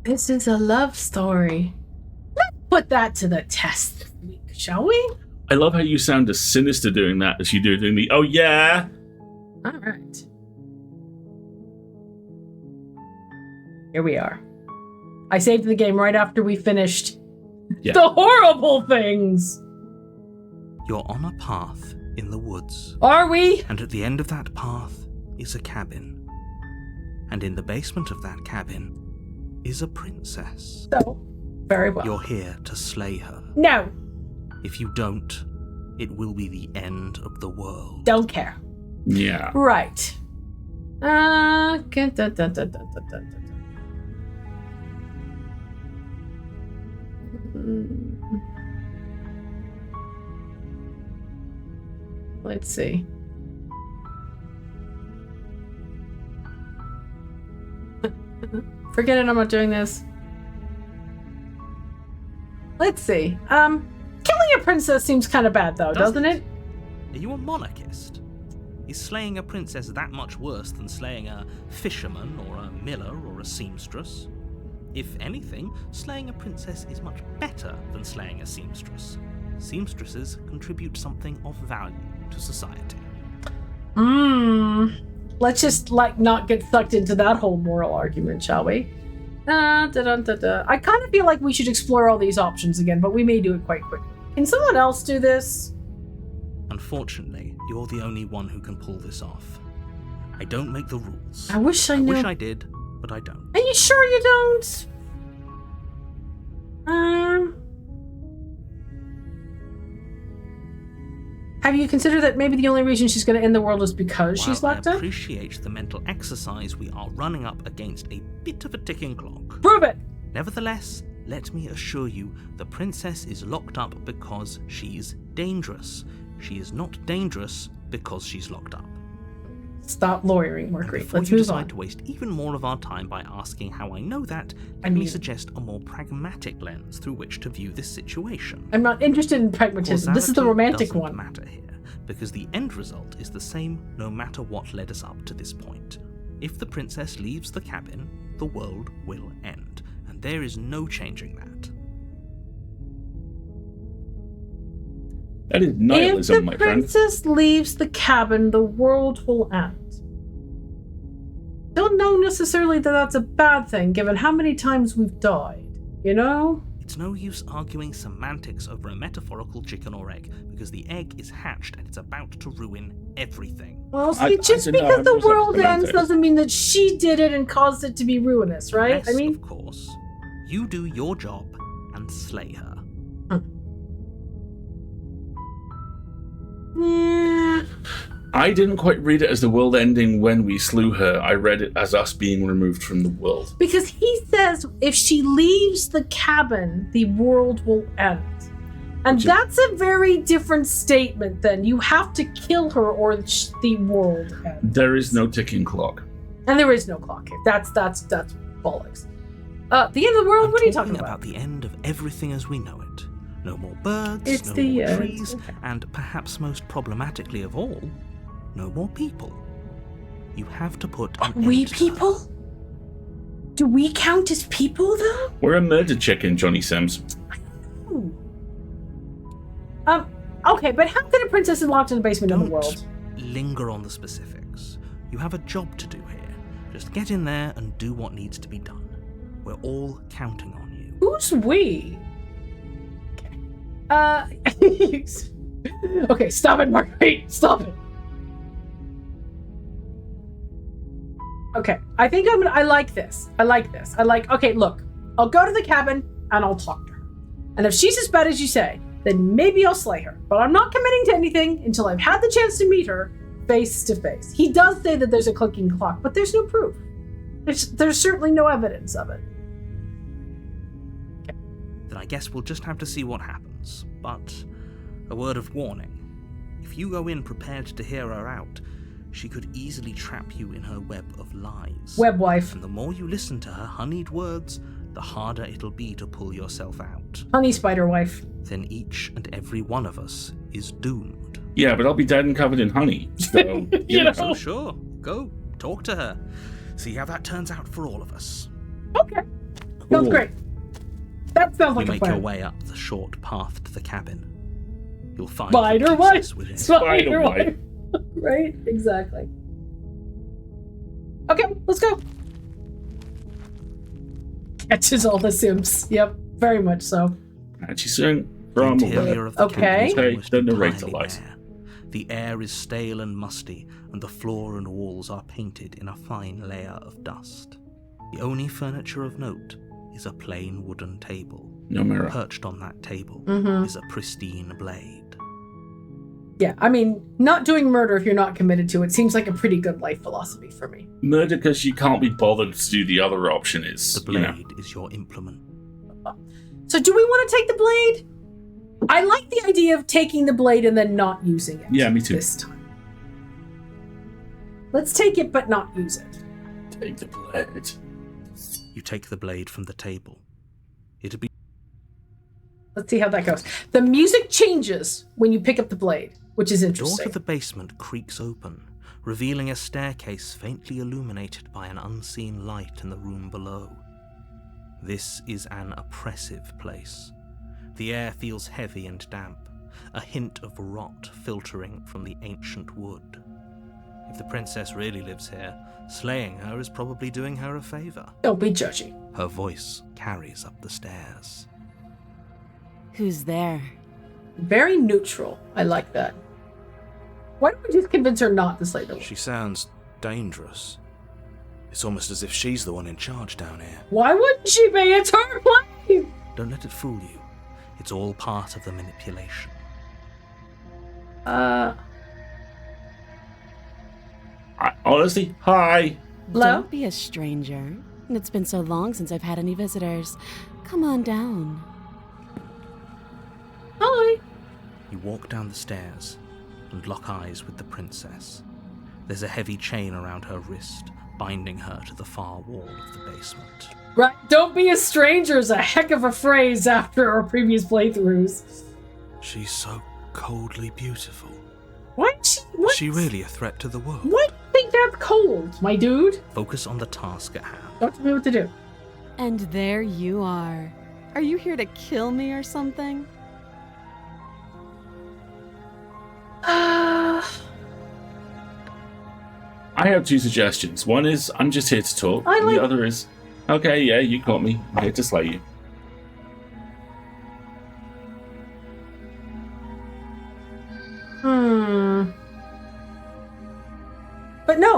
This is a love story. Let's put that to the test this week, shall we? I love how you sound as sinister doing that as you do doing the, oh yeah. All right. Here we are. I saved the game right after we finished the horrible things. You're on a path in the woods. Are we? And at the end of that path is a cabin. And in the basement of that cabin is a princess. So, very well. You're here to slay her. No. If you don't, it will be the end of the world. Don't care. Yeah. Right. Let's see. Forget it, I'm not doing this. Let's see. Killing a princess seems kind of bad, though, doesn't it? Are you a monarchist? Is slaying a princess that much worse than slaying a fisherman or a miller or a seamstress? If anything, slaying a princess is much better than slaying a seamstress. Seamstresses contribute something of value to society. Let's just, not get sucked into that whole moral argument, shall we? I kind of feel like we should explore all these options again, but we may do it quite quickly. Can someone else do this? Unfortunately, you're the only one who can pull this off. I don't make the rules. I wish I knew. I wish I did, but I don't. Are you sure you don't? Have you considered that maybe the only reason she's going to end the world is because she's locked up? I appreciate the mental exercise, we are running up against a bit of a ticking clock. Prove it! Nevertheless, let me assure you, the princess is locked up because she's dangerous. She is not dangerous because she's locked up. Stop lawyering, Mercury. Before Let's you move decide on. to waste even more of our time by asking how I know that, let me suggest a more pragmatic lens through which to view this situation. I'm not interested in pragmatism. This is the romantic doesn't one. Matter here, because the end result is the same no matter what led us up to this point. If the princess leaves the cabin, the world will end, and there is no changing that. That is nihilism, my friend. If the princess leaves the cabin, the world will end. Don't know necessarily that that's a bad thing, given how many times we've died, you know? It's no use arguing semantics over a metaphorical chicken or egg, because the egg is hatched and it's about to ruin everything. Well, see, just because the world ends doesn't mean that she did it and caused it to be ruinous, right? Unless, of course, you do your job and slay her. Yeah. I didn't quite read it as the world ending when we slew her. I read it as us being removed from the world. Because he says if she leaves the cabin, the world will end. And that's a very different statement then. You have to kill her or the world ends. There is no ticking clock. And there is no clock here. That's bollocks. The end of the world? What are you talking about? The end of everything as we know it. No more birds, It's no the more end. trees, Okay. and perhaps most problematically of all, no more people. You have to put an end We to people? Do we count as people, though? We're a murder chicken, Johnny Sims. Ooh. Okay, but how can a princess be locked in the basement in the world? Linger on the specifics. You have a job to do here. Just get in there and do what needs to be done. We're all counting on you. Who's we? Okay, stop it, Marguerite. Stop it. Okay, I think I like this. Okay, look, I'll go to the cabin and I'll talk to her. And if she's as bad as you say, then maybe I'll slay her. But I'm not committing to anything until I've had the chance to meet her face to face. He does say that there's a clicking clock, but there's no proof. There's certainly no evidence of it. Then I guess we'll just have to see what happens. But a word of warning. If you go in prepared to hear her out, she could easily trap you in her web of lies. Web wife. And the more you listen to her honeyed words, the harder it'll be to pull yourself out. Honey spider wife. Then each and every one of us is doomed. Yeah, but I'll be dead and covered in honey. So, you know. So sure, go, talk to her. See how that turns out for all of us. Okay. Sounds Ooh. great. That sounds like You a make plan. your way up the short path to the cabin. You'll find Spider the wife. princess within. Spider wife. wife. Right? Exactly. Okay, let's go. Catches all the Sims. Yep, very much so. And she's saying The from interior of the Okay. cabin is Okay, almost the narrator entirely lies. bare. The air is stale and musty, and the floor and walls are painted in a fine layer of dust. The only furniture of note is a plain wooden table. No mirror. Perched on that table Mm-hmm. is a pristine blade. Yeah, I mean, not doing murder if you're not committed to it seems like a pretty good life philosophy for me. Murder because you can't be bothered to do the other option is, The blade is your implement. So do we want to take the blade? I like the idea of taking the blade and then not using it. Yeah, me too. This time. Let's take it but not use it. Take the blade. You take the blade from the table. It'd be Let's see how that goes. The music changes when you pick up the blade, which is The door to interesting. the basement creaks open, revealing a staircase faintly illuminated by an unseen light in the room below. This is an oppressive place. The air feels heavy and damp, a hint of rot filtering from the ancient wood. If the princess really lives here, slaying her is probably doing her a favor. Don't be judgy. Her voice carries up the stairs. Who's there? Very neutral. I like that. Why don't we just convince her not to slay the She sounds dangerous. It's almost as if she's the one in charge down here. Why wouldn't she be? It's her place! Don't let it fool you. It's all part of the manipulation. Honestly, hi. Hello? Don't be a stranger. It's been so long since I've had any visitors. Come on down. Hi. You walk down the stairs and lock eyes with the princess. There's a heavy chain around her wrist, binding her to the far wall of the basement. Right, don't be a stranger is a heck of a phrase after our previous playthroughs. She's so coldly beautiful. What? Is she really a threat to the world? What? Think that's cold, my dude? Focus on the task at hand. Don't tell me what to do. And there you are. Are you here to kill me or something? I have two suggestions. One is I'm just here to talk. I and like- the other is, okay, yeah, you caught me. I'm here to slay you.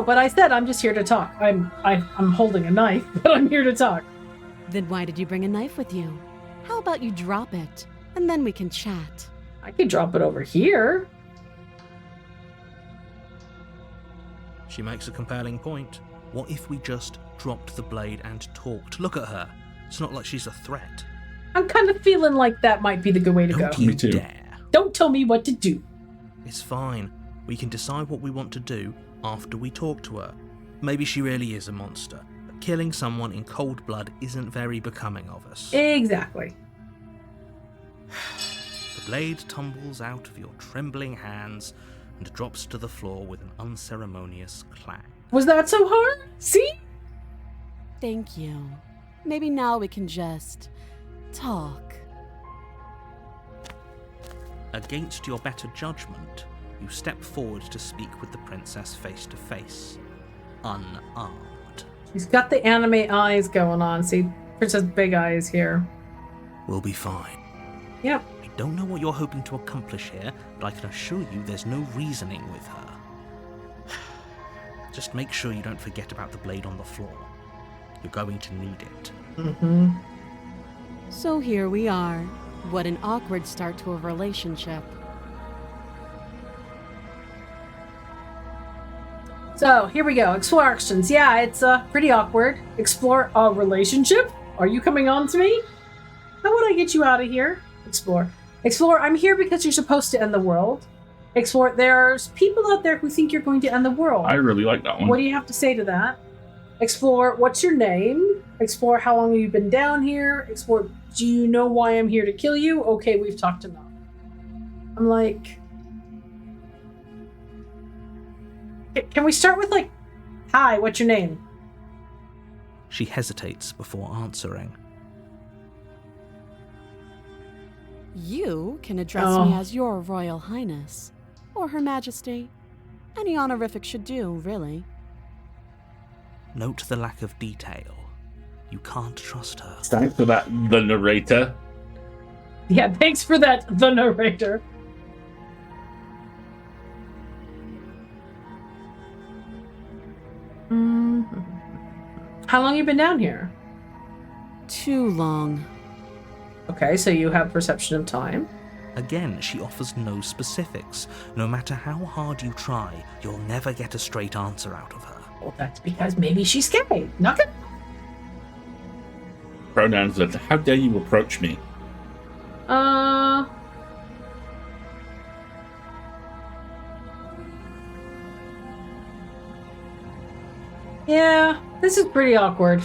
But I said I'm just here to talk. I'm holding a knife, but I'm here to talk. Then why did you bring a knife with you? How about you drop it, and then we can chat? I could drop it over here. She makes a compelling point. What if we just dropped the blade and talked? Look at her. It's not like she's a threat. I'm kind of feeling like that might be the good way to go. Don't you Me too. dare. Don't tell me what to do. It's fine. We can decide what we want to do after we talk to her. Maybe she really is a monster, but killing someone in cold blood isn't very becoming of us. Exactly. The blade tumbles out of your trembling hands and drops to the floor with an unceremonious clang. Was that so hard? See? Thank you. Maybe now we can just talk. Against your better judgment, you step forward to speak with the princess face to face, unarmed. She's got the anime eyes going on. See, Princess Big Eyes here. We'll be fine. Yep. I don't know what you're hoping to accomplish here, but I can assure you there's no reasoning with her. Just make sure you don't forget about the blade on the floor. You're going to need it. Mm-hmm. So here we are. What an awkward start to a relationship. So here we go. Explore actions. Yeah, it's pretty awkward. Explore a relationship. Are you coming on to me? How would I get you out of here? Explore. Explore. I'm here because you're supposed to end the world. Explore. There's people out there who think you're going to end the world. I really like that one. What do you have to say to that? Explore. What's your name? Explore. How long have you been down here? Explore. Do you know why I'm here to kill you? Okay, we've talked enough. I'm like, can we start with like, hi, what's your name? She hesitates before answering. You can address me as Your Royal Highness, or Her Majesty. Any honorific should do, really. Note the lack of detail. You can't trust her. Thanks for that, the narrator. Yeah, thanks for that, the narrator. How long you been down here? Too long. Okay, so you have perception of time. Again, she offers no specifics. No matter how hard you try, you'll never get a straight answer out of her. Well, that's because maybe she's gay. Not good. Pronouns that, how dare you approach me? Yeah, this is pretty awkward.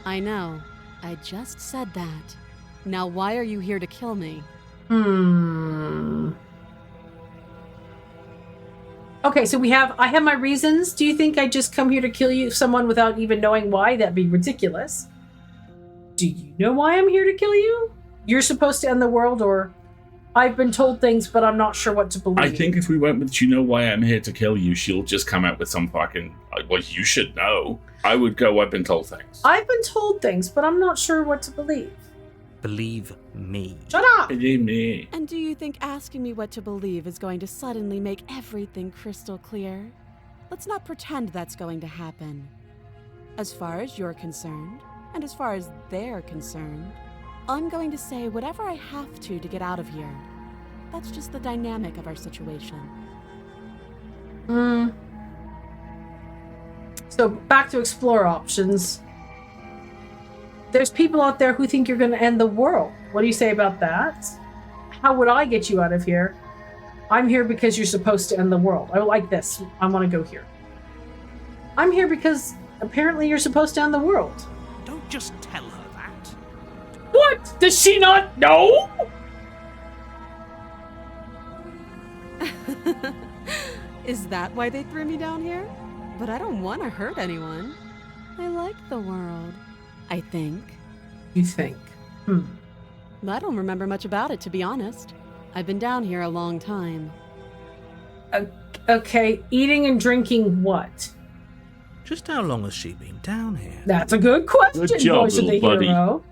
I know. I just said that. Now why are you here to kill me? Okay, so I have my reasons. Do you think I just come here to kill someone without even knowing why? That'd be ridiculous. Do you know why I'm here to kill you? You're supposed to end the world, or I've been told things, but I'm not sure what to believe. I think if we went with, you know why I'm here to kill you, she'll just come out with some fucking, well, you should know. I would go, I've been told things. I've been told things, but I'm not sure what to believe. Believe me. Shut up! Believe me. And do you think asking me what to believe is going to suddenly make everything crystal clear? Let's not pretend that's going to happen. As far as you're concerned, and as far as they're concerned, I'm going to say whatever I have to get out of here. That's just the dynamic of our situation. So back to explore options. There's people out there who think you're going to end the world. What do you say about that? How would I get you out of here? I'm here because you're supposed to end the world. I like this. I want to go here. I'm here because apparently you're supposed to end the world. Don't just tell her that. What? Does she not know? Is that why they threw me down here? But I don't want to hurt anyone. I like the world, I think. You think? I don't remember much about it, to be honest. I've been down here a long time. Okay, eating and drinking what? Just how long has she been down here? That's a good question, Good job, voice of the little buddy. hero.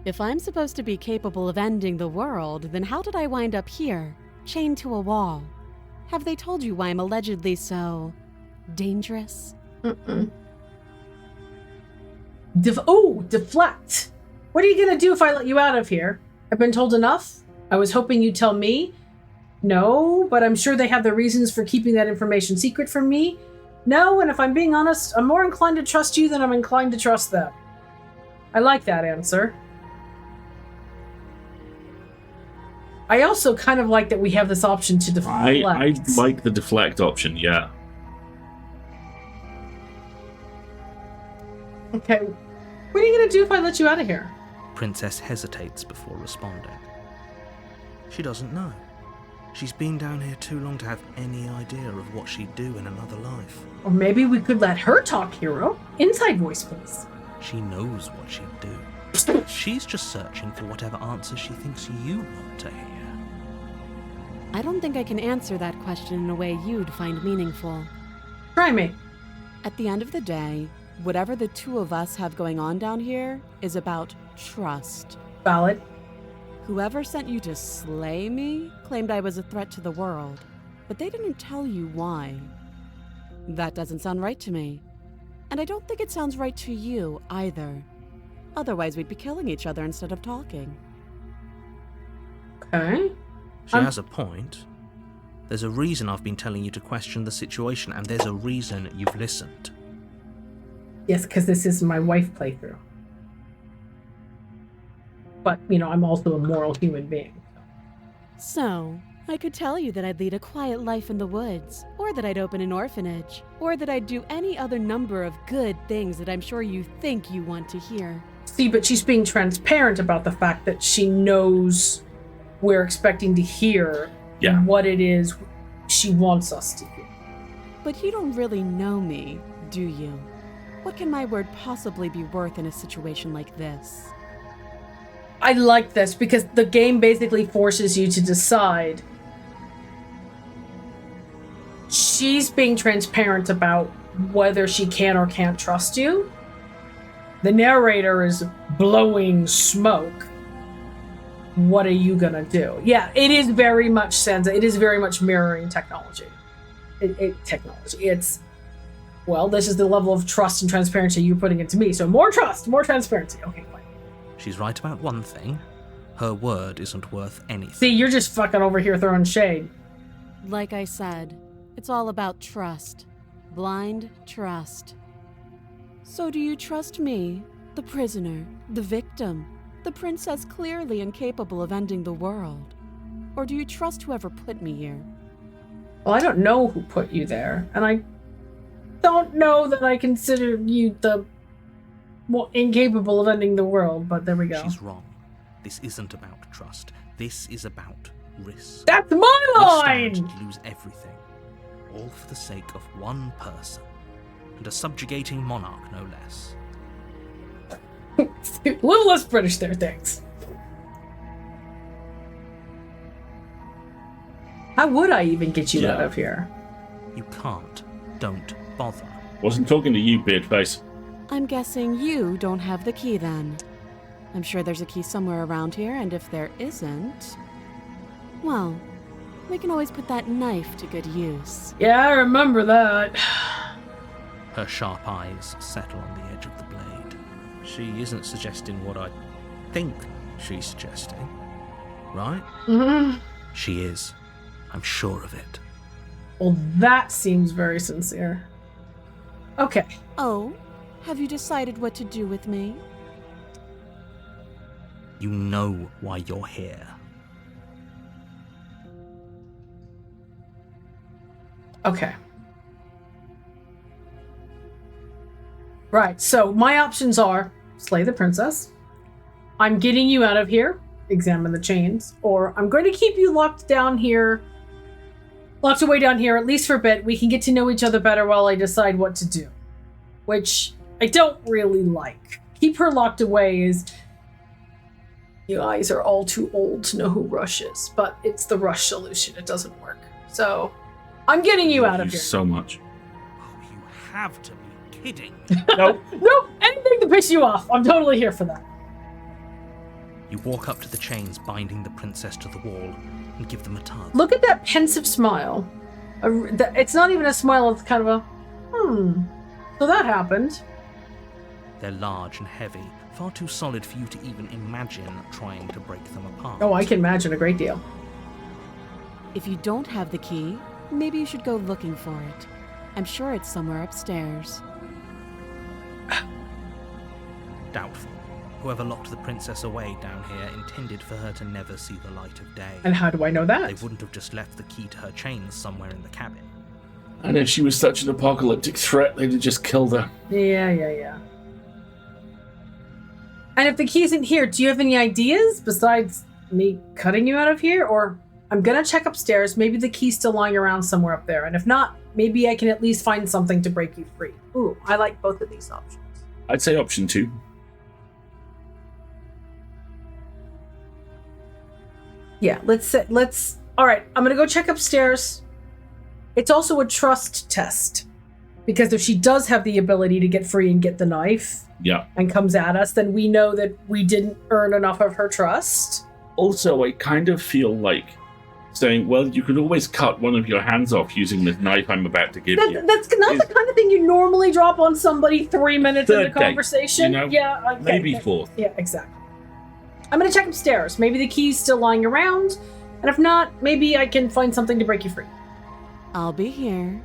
If I'm supposed to be capable of ending the world, then how did I wind up here, chained to a wall? Have they told you why I'm allegedly so dangerous? Deflect. What are you gonna do if I let you out of here? I've been told enough. I was hoping you'd tell me. No, but I'm sure they have their reasons for keeping that information secret from me. No, and if I'm being honest, I'm more inclined to trust you than I'm inclined to trust them. I like that answer. I also kind of like that we have this option to deflect. I like the deflect option, yeah. Okay. What are you gonna do if I let you out of here? Princess hesitates before responding. She doesn't know. She's been down here too long to have any idea of what she'd do in another life. Or maybe we could let her talk, hero. Inside voice, please. She knows what she'd do. She's just searching for whatever answer she thinks you want to hear. I don't think I can answer that question in a way you'd find meaningful. Try me. At the end of the day, whatever the two of us have going on down here is about trust. Valid. Whoever sent you to slay me claimed I was a threat to the world, but they didn't tell you why. That doesn't sound right to me. And I don't think it sounds right to you either. Otherwise, we'd be killing each other instead of talking. Okay. She has a point. There's a reason I've been telling you to question the situation, and there's a reason you've listened. Yes, because this is my wife playthrough. But, I'm also a moral human being. So, I could tell you that I'd lead a quiet life in the woods, or that I'd open an orphanage, or that I'd do any other number of good things that I'm sure you think you want to hear. See, but she's being transparent about the fact that she knows we're expecting to hear what it is she wants us to hear. But you don't really know me, do you? What can my word possibly be worth in a situation like this? I like this because the game basically forces you to decide. She's being transparent about whether she can or can't trust you. The narrator is blowing smoke. What are you gonna do? Yeah, it is very much Senza. It is very much mirroring technology. Technology. It's, well, this is the level of trust and transparency you're putting into me. So more trust, more transparency. Okay, fine. She's right about one thing. Her word isn't worth anything. See, you're just fucking over here throwing shade. Like I said, it's all about trust. Blind trust. So do you trust me, the prisoner, the victim, the princess clearly incapable of ending the world? Or do you trust whoever put me here? Well, I don't know who put you there, and I don't know that I consider you the incapable of ending the world, but there we go. She's wrong. This isn't about trust. This is about risk. That's my line! We stand to lose everything. All for the sake of one person. And a subjugating monarch, no less. A little less British there, thanks. How would I even get you out of here? You can't. Don't bother. Wasn't talking to you, Beardface. I'm guessing you don't have the key then. I'm sure there's a key somewhere around here, and if there isn't, well, we can always put that knife to good use. Yeah, I remember that. Her sharp eyes settle on the edge of the blade. She isn't suggesting what I think she's suggesting, right? Mm-hmm. She is. I'm sure of it. Well, that seems very sincere. Okay. Oh, have you decided what to do with me? You know why you're here. Okay. Right, so my options are slay the princess, I'm getting you out of here, examine the chains, or I'm going to keep you locked away down here, at least for a bit. We can get to know each other better while I decide what to do. Which I don't really like. Keep her locked away is... You guys are all too old to know who Rush is, but it's the Rush solution. It doesn't work. So, I'm getting you out of here. So much. Oh, you have to be kidding. Nope. Nope, anything to piss you off. I'm totally here for that. You walk up to the chains binding the princess to the wall and give them a tug. Look at that pensive smile. It's not even a smile, it's kind of a, so that happened. They're large and heavy, far too solid for you to even imagine trying to break them apart. Oh, I can imagine a great deal. If you don't have the key, maybe you should go looking for it. I'm sure it's somewhere upstairs. Doubtful. Whoever locked the princess away down here intended for her to never see the light of day. And how do I know that? They wouldn't have just left the key to her chains somewhere in the cabin. And if she was such an apocalyptic threat, they'd have just killed her. Yeah. And if the key isn't here, do you have any ideas besides me cutting you out of here? Or I'm gonna check upstairs, maybe the key's still lying around somewhere up there. And if not, maybe I can at least find something to break you free. Ooh, I like both of these options. I'd say option 2. Yeah, all right, I'm gonna go check upstairs. It's also a trust test, because if she does have the ability to get free and get the knife and comes at us, then we know that we didn't earn enough of her trust. Also, I kind of feel like saying, well, you could always cut one of your hands off using this knife I'm about to give you. That's not the kind of thing you normally drop on somebody 3 minutes into conversation. Date, Yeah, okay. Maybe 4th. Yeah, exactly. I'm gonna check upstairs. Maybe the key's still lying around, and if not, maybe I can find something to break you free. I'll be here.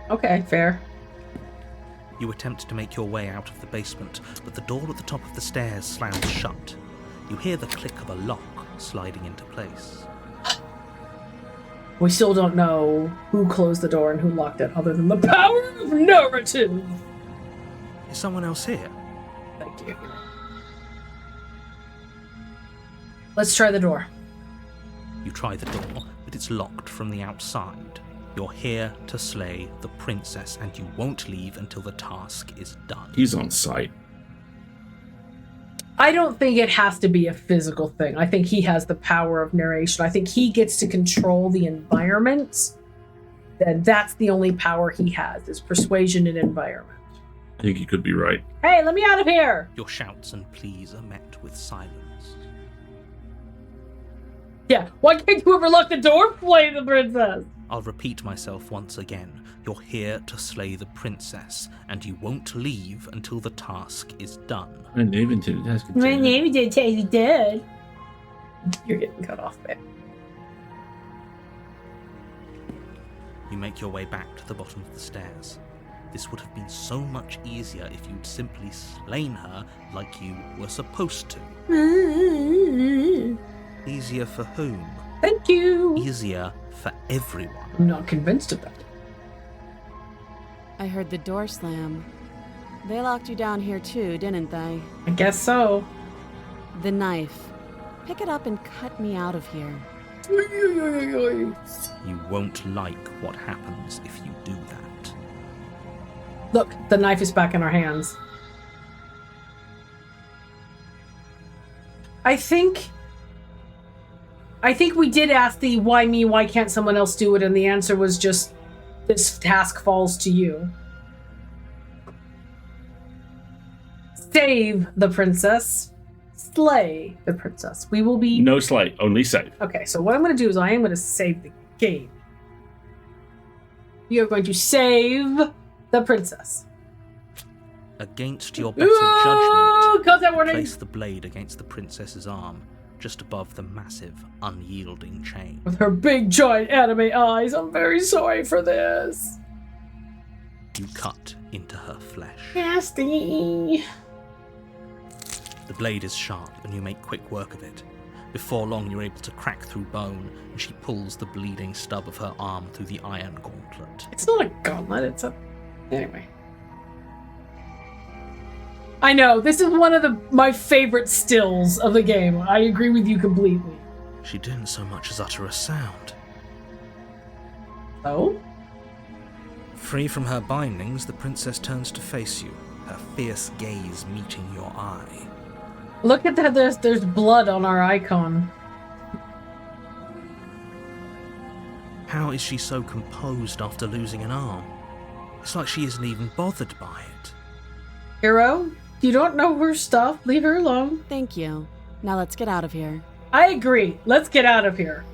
Okay, fair. You attempt to make your way out of the basement, but the door at the top of the stairs slams shut. You hear the click of a lock sliding into place. We still don't know who closed the door and who locked it, other than the power of narrative. Is someone else here? Thank you. Let's try the door. You try the door, but it's locked from the outside. You're here to slay the princess, and you won't leave until the task is done. He's on site. I don't think it has to be a physical thing. I think he has the power of narration. I think he gets to control the environment. And that's the only power he has, is persuasion and environment. I think you could be right. Hey, let me out of here! Your shouts and pleas are met with silence. Yeah, why can't you ever lock the door? Play the princess! I'll repeat myself once again. You're here to slay the princess, and you won't leave until the task is done. My name is task. My name is Teddy Dead. You're getting cut off, babe. You make your way back to the bottom of the stairs. This would have been so much easier if you'd simply slain her like you were supposed to. Easier for whom? Thank you! Easier for everyone. I'm not convinced of that. I heard the door slam. They locked you down here too, didn't they? I guess so. The knife. Pick it up and cut me out of here. You won't like what happens if you do that. Look, the knife is back in our hands. I think we did ask the why me, why can't someone else do it? And the answer was just, this task falls to you. Save the princess. Slay the princess. We will be... No slay, only save. Okay, so what I'm going to do is I am going to save the game. We are going to save the princess. Against your better judgment, cause that warning. place the blade against the princess's arm, just above the massive, unyielding chain. With her big, giant anime eyes, I'm very sorry for this. You cut into her flesh. Nasty. The blade is sharp, and you make quick work of it. Before long, you're able to crack through bone, and she pulls the bleeding stub of her arm through the iron gauntlet. It's not a gauntlet, it's a... Anyway. I know, this is one of my favorite stills of the game. I agree with you completely. She didn't so much as utter a sound. Oh? Free from her bindings, the princess turns to face you, her fierce gaze meeting your eye. Look at that, there's blood on our icon. How is she so composed after losing an arm? It's like she isn't even bothered by it. Hero, you don't know her stuff. Leave her alone. Thank you. Now let's get out of here. I agree. Let's get out of here.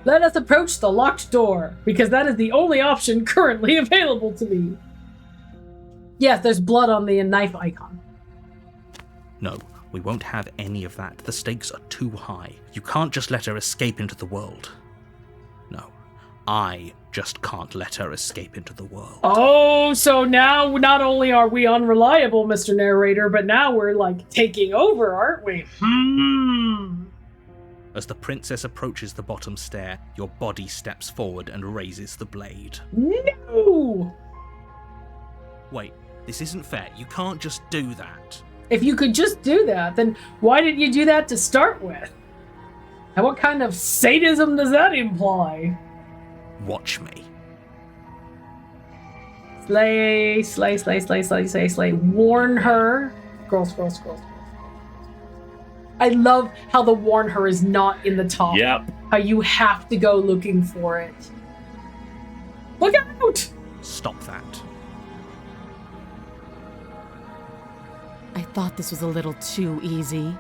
Let us approach the locked door, because that is the only option currently available to me. Yes, there's blood on the knife icon. No, we won't have any of that. The stakes are too high. You can't just let her escape into the world. No, I just can't let her escape into the world. Oh, so now not only are we unreliable, Mr. Narrator, but now we're, like, taking over, aren't we? As the princess approaches the bottom stair, your body steps forward and raises the blade. No! Wait, this isn't fair. You can't just do that. If you could just do that, then why didn't you do that to start with? And what kind of sadism does that imply? Watch me. Slay, slay, slay, slay, slay, slay, slay. Warn her. Scroll, scroll, scroll, scroll. I love how the warn her is not in the top. Yep. How you have to go looking for it. Look out! Stop that. I thought this was a little too easy.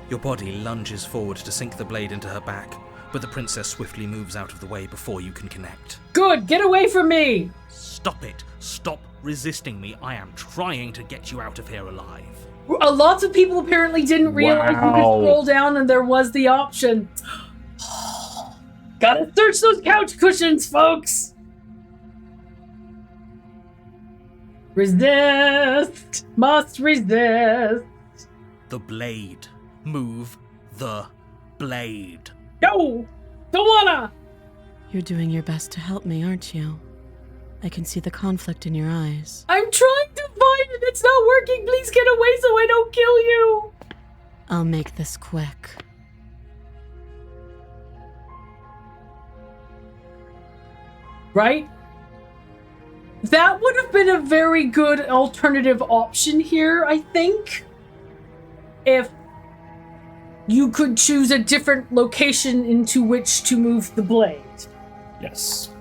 Your body lunges forward to sink the blade into her back, but the princess swiftly moves out of the way before you can connect. Good, get away from me! Stop it! Stop resisting me. I am trying to get you out of here alive. Lots of people apparently didn't realize you could Wow. scroll down and there was the option. Gotta search those couch cushions, folks! Resist! Must resist! The blade. Move the blade. No! Don't wanna! You're doing your best to help me, aren't you? I can see the conflict in your eyes. I'm trying to find it! It's not working! Please get away so I don't kill you! I'll make this quick. Right? That would have been a very good alternative option here, I think. If you could choose a different location into which to move the blade. Yes.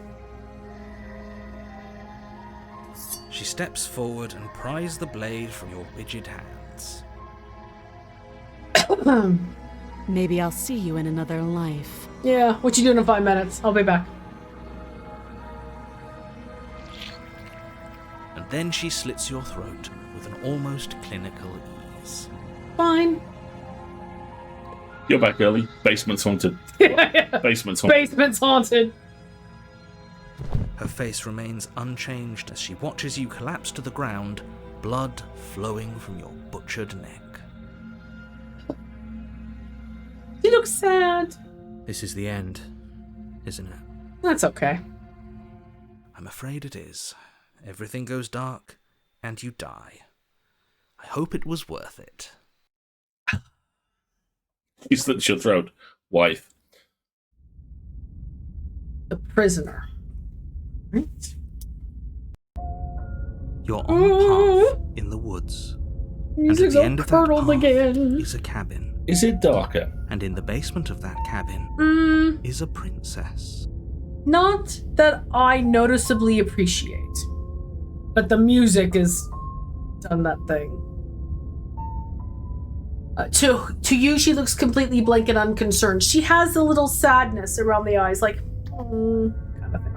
She steps forward and pries the blade from your rigid hands. Maybe I'll see you in another life. Yeah, what you doing in 5 minutes? I'll be back. And then she slits your throat with an almost clinical ease. Fine. You're back early. Basement's haunted. Basement's haunted. Basement's haunted. Her face remains unchanged as she watches you collapse to the ground, blood flowing from your butchered neck. You look sad. This is the end, isn't it? That's okay. I'm afraid it is. Everything goes dark, and you die. I hope it was worth it. He slits your throat. Wife. The prisoner. Right? You're on a path in the woods, and at Music's the all end of that curdled path again. is a cabin. Is it darker? And in the basement of that cabin is a princess. Not that I noticeably appreciate, but the music has done that thing. To you, she looks completely blank and unconcerned. She has a little sadness around the eyes, like, kind of thing.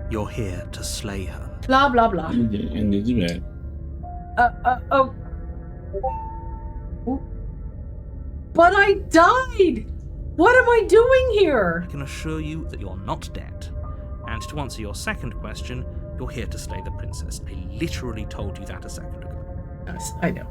You're here to slay her. Blah, blah, blah. Oh. But I died! What am I doing here? I can assure you that you're not dead. And to answer your second question, you're here to slay the princess. I literally told you that a second ago. Yes, I know.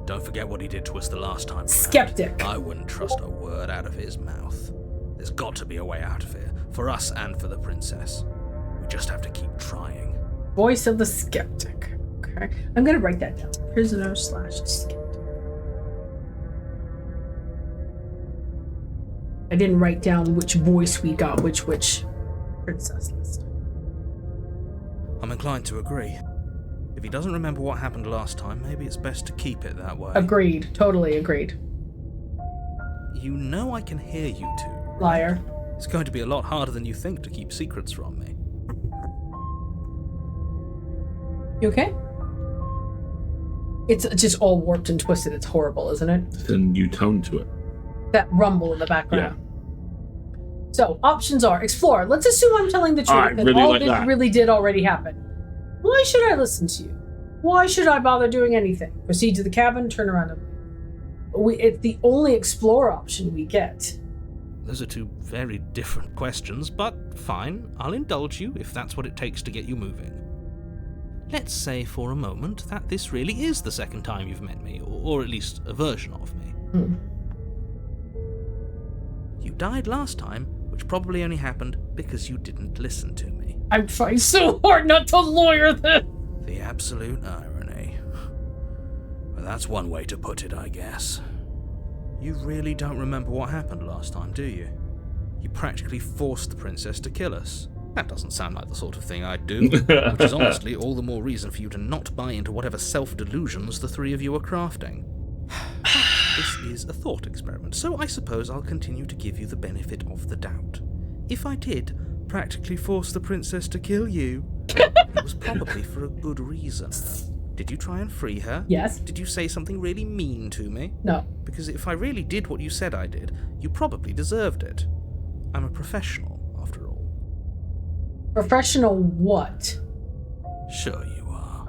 Don't forget what he did to us the last time around. Skeptic. I wouldn't trust a word out of his mouth. There's got to be a way out of here, for us and for the princess. We just have to keep trying. Voice of the skeptic. Okay. I'm gonna write that down. Prisoner / skeptic. I didn't write down which voice we got, which princess list. I'm inclined to agree. If he doesn't remember what happened last time, maybe it's best to keep it that way. Agreed. Totally agreed. You know I can hear you two. Liar. It's going to be a lot harder than you think to keep secrets from me. You okay? It's just all warped and twisted. It's horrible, isn't it? There's a new tone to it. That rumble in the background. So, options are explore. Let's assume I'm telling the truth I that really all like this that. really did already happen. Why should I listen to you? Why should I bother doing anything? Proceed to the cabin, turn around and... It's the only explore option we get. Those are two very different questions, but fine, I'll indulge you if that's what it takes to get you moving. Let's say for a moment that this really is the second time you've met me, or at least a version of me. You died last time, which probably only happened because you didn't listen to me. I'm trying so hard not to lawyer this. The absolute irony. Well, that's one way to put it, I guess. You really don't remember what happened last time, do you? You practically forced the princess to kill us. That doesn't sound like the sort of thing I'd do, which is honestly all the more reason for you to not buy into whatever self-delusions the three of you are crafting. This is a thought experiment, so I suppose I'll continue to give you the benefit of the doubt. If I did practically force the princess to kill you, it was probably for a good reason. Did you try and free her? Yes. Did you say something really mean to me? No. Because if I really did what you said I did, you probably deserved it. I'm a professional, after all. Professional what? Sure you are.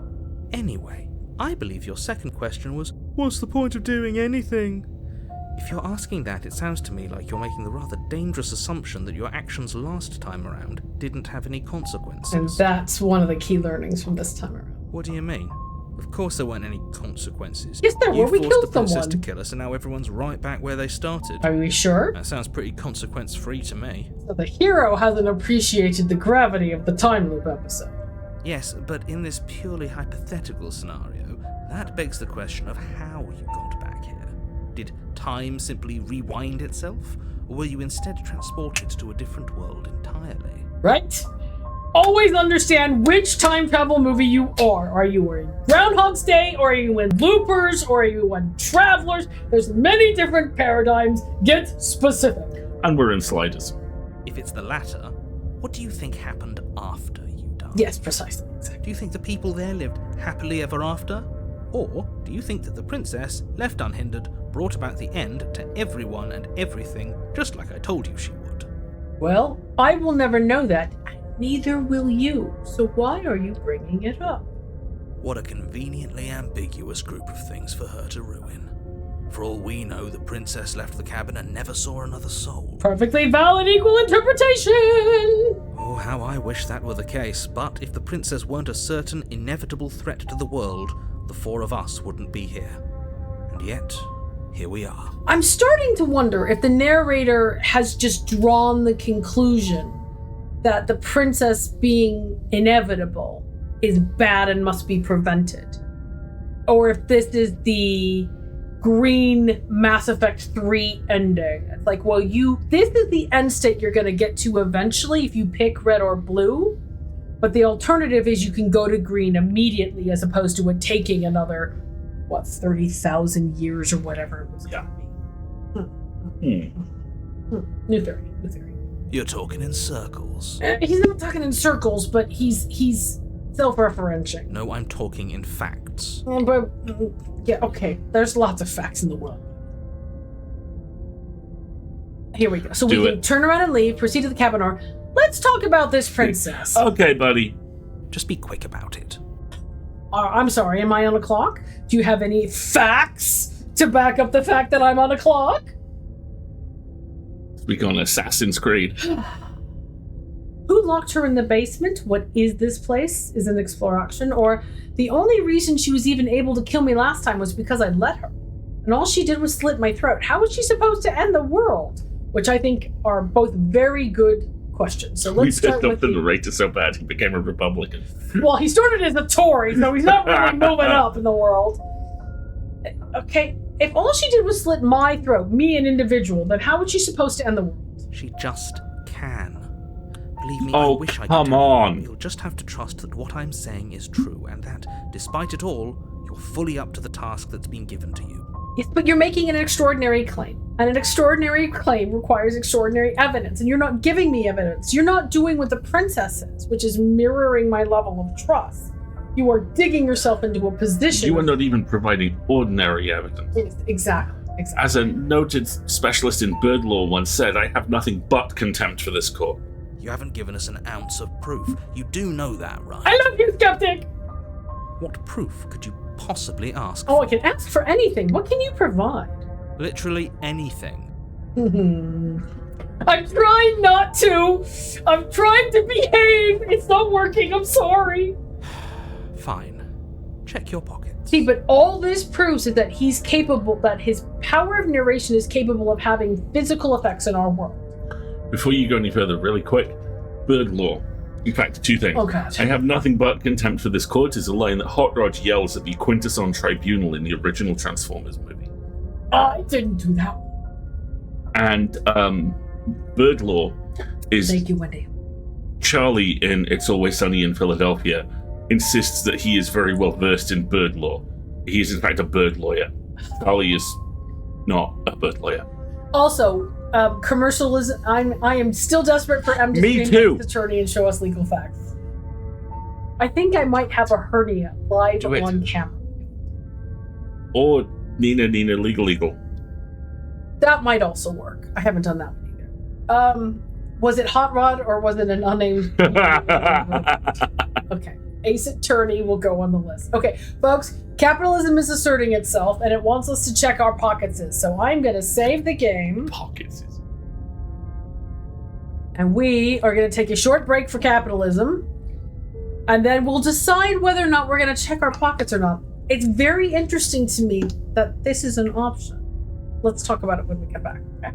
Anyway, I believe your second question was, what's the point of doing anything? If you're asking that, it sounds to me like you're making the rather dangerous assumption that your actions last time around didn't have any consequences. And that's one of the key learnings from this time around. What do you mean? Of course there weren't any consequences. Yes, there were. We You forced killed the princess someone. to kill us, and now everyone's right back where they started. Are we sure? That sounds pretty consequence-free to me. So the hero hasn't appreciated the gravity of the time loop episode. Yes, but in this purely hypothetical scenario, that begs the question of how you got back here. Did time simply rewind itself? Or were you instead transported to a different world entirely? Right? Always understand which time travel movie you are. Are you in Groundhog's Day, or are you in Loopers, or are you in Travelers? There's many different paradigms. Get specific. And we're in Sliders. If it's the latter, what do you think happened after you died? Yes, precisely. Do you think the people there lived happily ever after? Or do you think that the princess, left unhindered, brought about the end to everyone and everything, just like I told you she would? Well, I will never know that, and neither will you. So why are you bringing it up? What a conveniently ambiguous group of things for her to ruin. For all we know, the princess left the cabin and never saw another soul. Perfectly valid equal interpretation! Oh, how I wish that were the case, but if the princess weren't a certain, inevitable threat to the world, the four of us wouldn't be here. And yet, here we are. I'm starting to wonder if the narrator has just drawn the conclusion that the princess being inevitable is bad and must be prevented. Or if this is the green Mass Effect 3 ending. It's like, well, this is the end state you're going to get to eventually if you pick red or blue. But the alternative is you can go to green immediately as opposed to it taking another, 30,000 years or whatever it was going to be. New theory. You're talking in circles. He's not talking in circles, but he's self-referential. No, I'm talking in facts. But, yeah, okay. There's lots of facts in the world. Here we go. So we can turn around and leave, proceed to the cabin, or let's talk about this princess. Okay, buddy. Just be quick about it. I'm sorry, am I on a clock? Do you have any facts to back up the fact that I'm on a clock? We on Assassin's Creed. Who locked her in the basement? What is this place? Is an exploration. Or the only reason she was even able to kill me last time was because I let her. And all she did was slit my throat. How was she supposed to end the world? Which I think are both very good questions. So let's start with the narrator so bad he became a Republican. Well, he started as a Tory, so he's not really moving up in the world. Okay, if all she did was slit my throat, me an individual, then how was she supposed to end the world? She just can. Believe me, Oh, I wish I could. come on. You'll just have to trust that what I'm saying is true, and that, despite it all, you're fully up to the task that's been given to you. Yes, but you're making an extraordinary claim. And an extraordinary claim requires extraordinary evidence, and you're not giving me evidence. You're not doing what the princess is, which is mirroring my level of trust. You are digging yourself into a position. You are not even providing ordinary evidence. Exactly. As a noted specialist in bird law once said, I have nothing but contempt for this court. You haven't given us an ounce of proof. You do know that, right? I love you, skeptic! What proof could you possibly ask Oh, for? I can ask for anything. What can you provide? Literally anything. I'm trying not to. I'm trying to behave. It's not working. I'm sorry. Fine. Check your pockets. See, but all this proves is that he's capable, that his power of narration is capable of having physical effects in our world. Before you go any further, really quick, bird law. In fact, two things. Oh, God. I have nothing but contempt for this court is a line that Hot Rod yells at the Quintesson Tribunal in the original Transformers movie. I didn't do that. And bird law is Thank you, Wendy. Charlie in It's Always Sunny in Philadelphia insists that he is very well versed in bird law. He is in fact a bird lawyer. Charlie is not a bird lawyer. Also, commercialism. I am still desperate for M to Me be too. an attorney and show us legal facts. I think I might have a hernia live Do it. on camera. Or Nina Legal. That might also work. I haven't done that one either. Was it Hot Rod or was it an unnamed? Okay. Ace Attorney will go on the list. Okay, folks, capitalism is asserting itself and it wants us to check our pockets. So I'm going to save the game. Pockets. And we are going to take a short break for capitalism. And then we'll decide whether or not we're going to check our pockets or not. It's very interesting to me that this is an option. Let's talk about it when we get back, okay?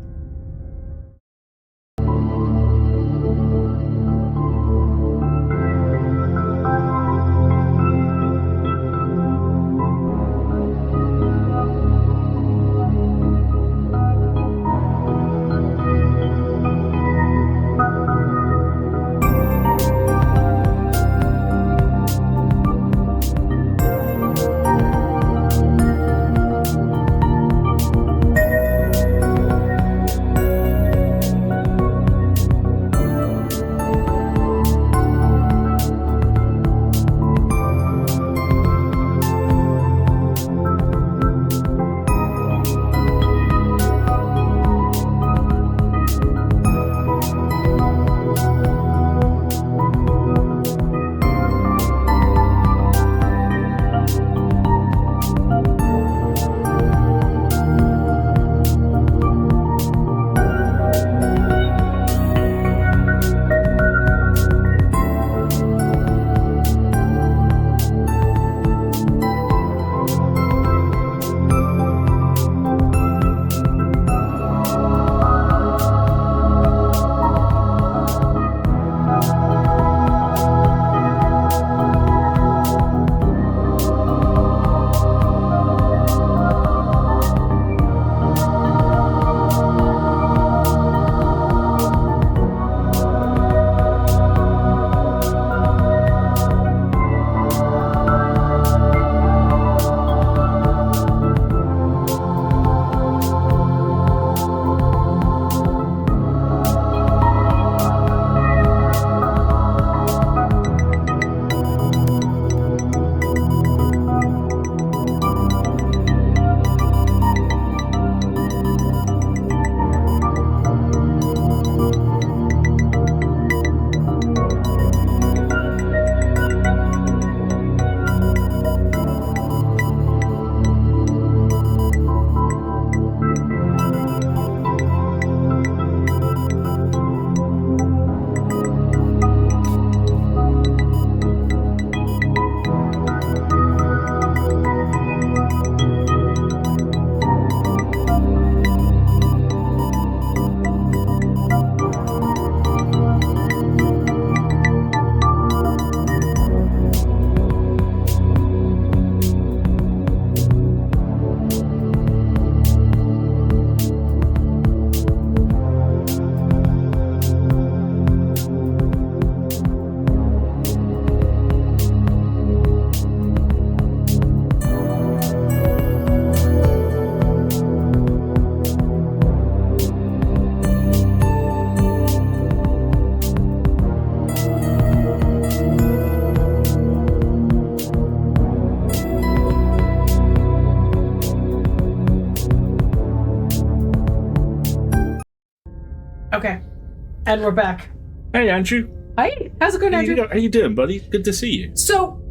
And we're back. Hey, Andrew. Hi, how's it going, Andrew? How you doing, buddy? Good to see you. So,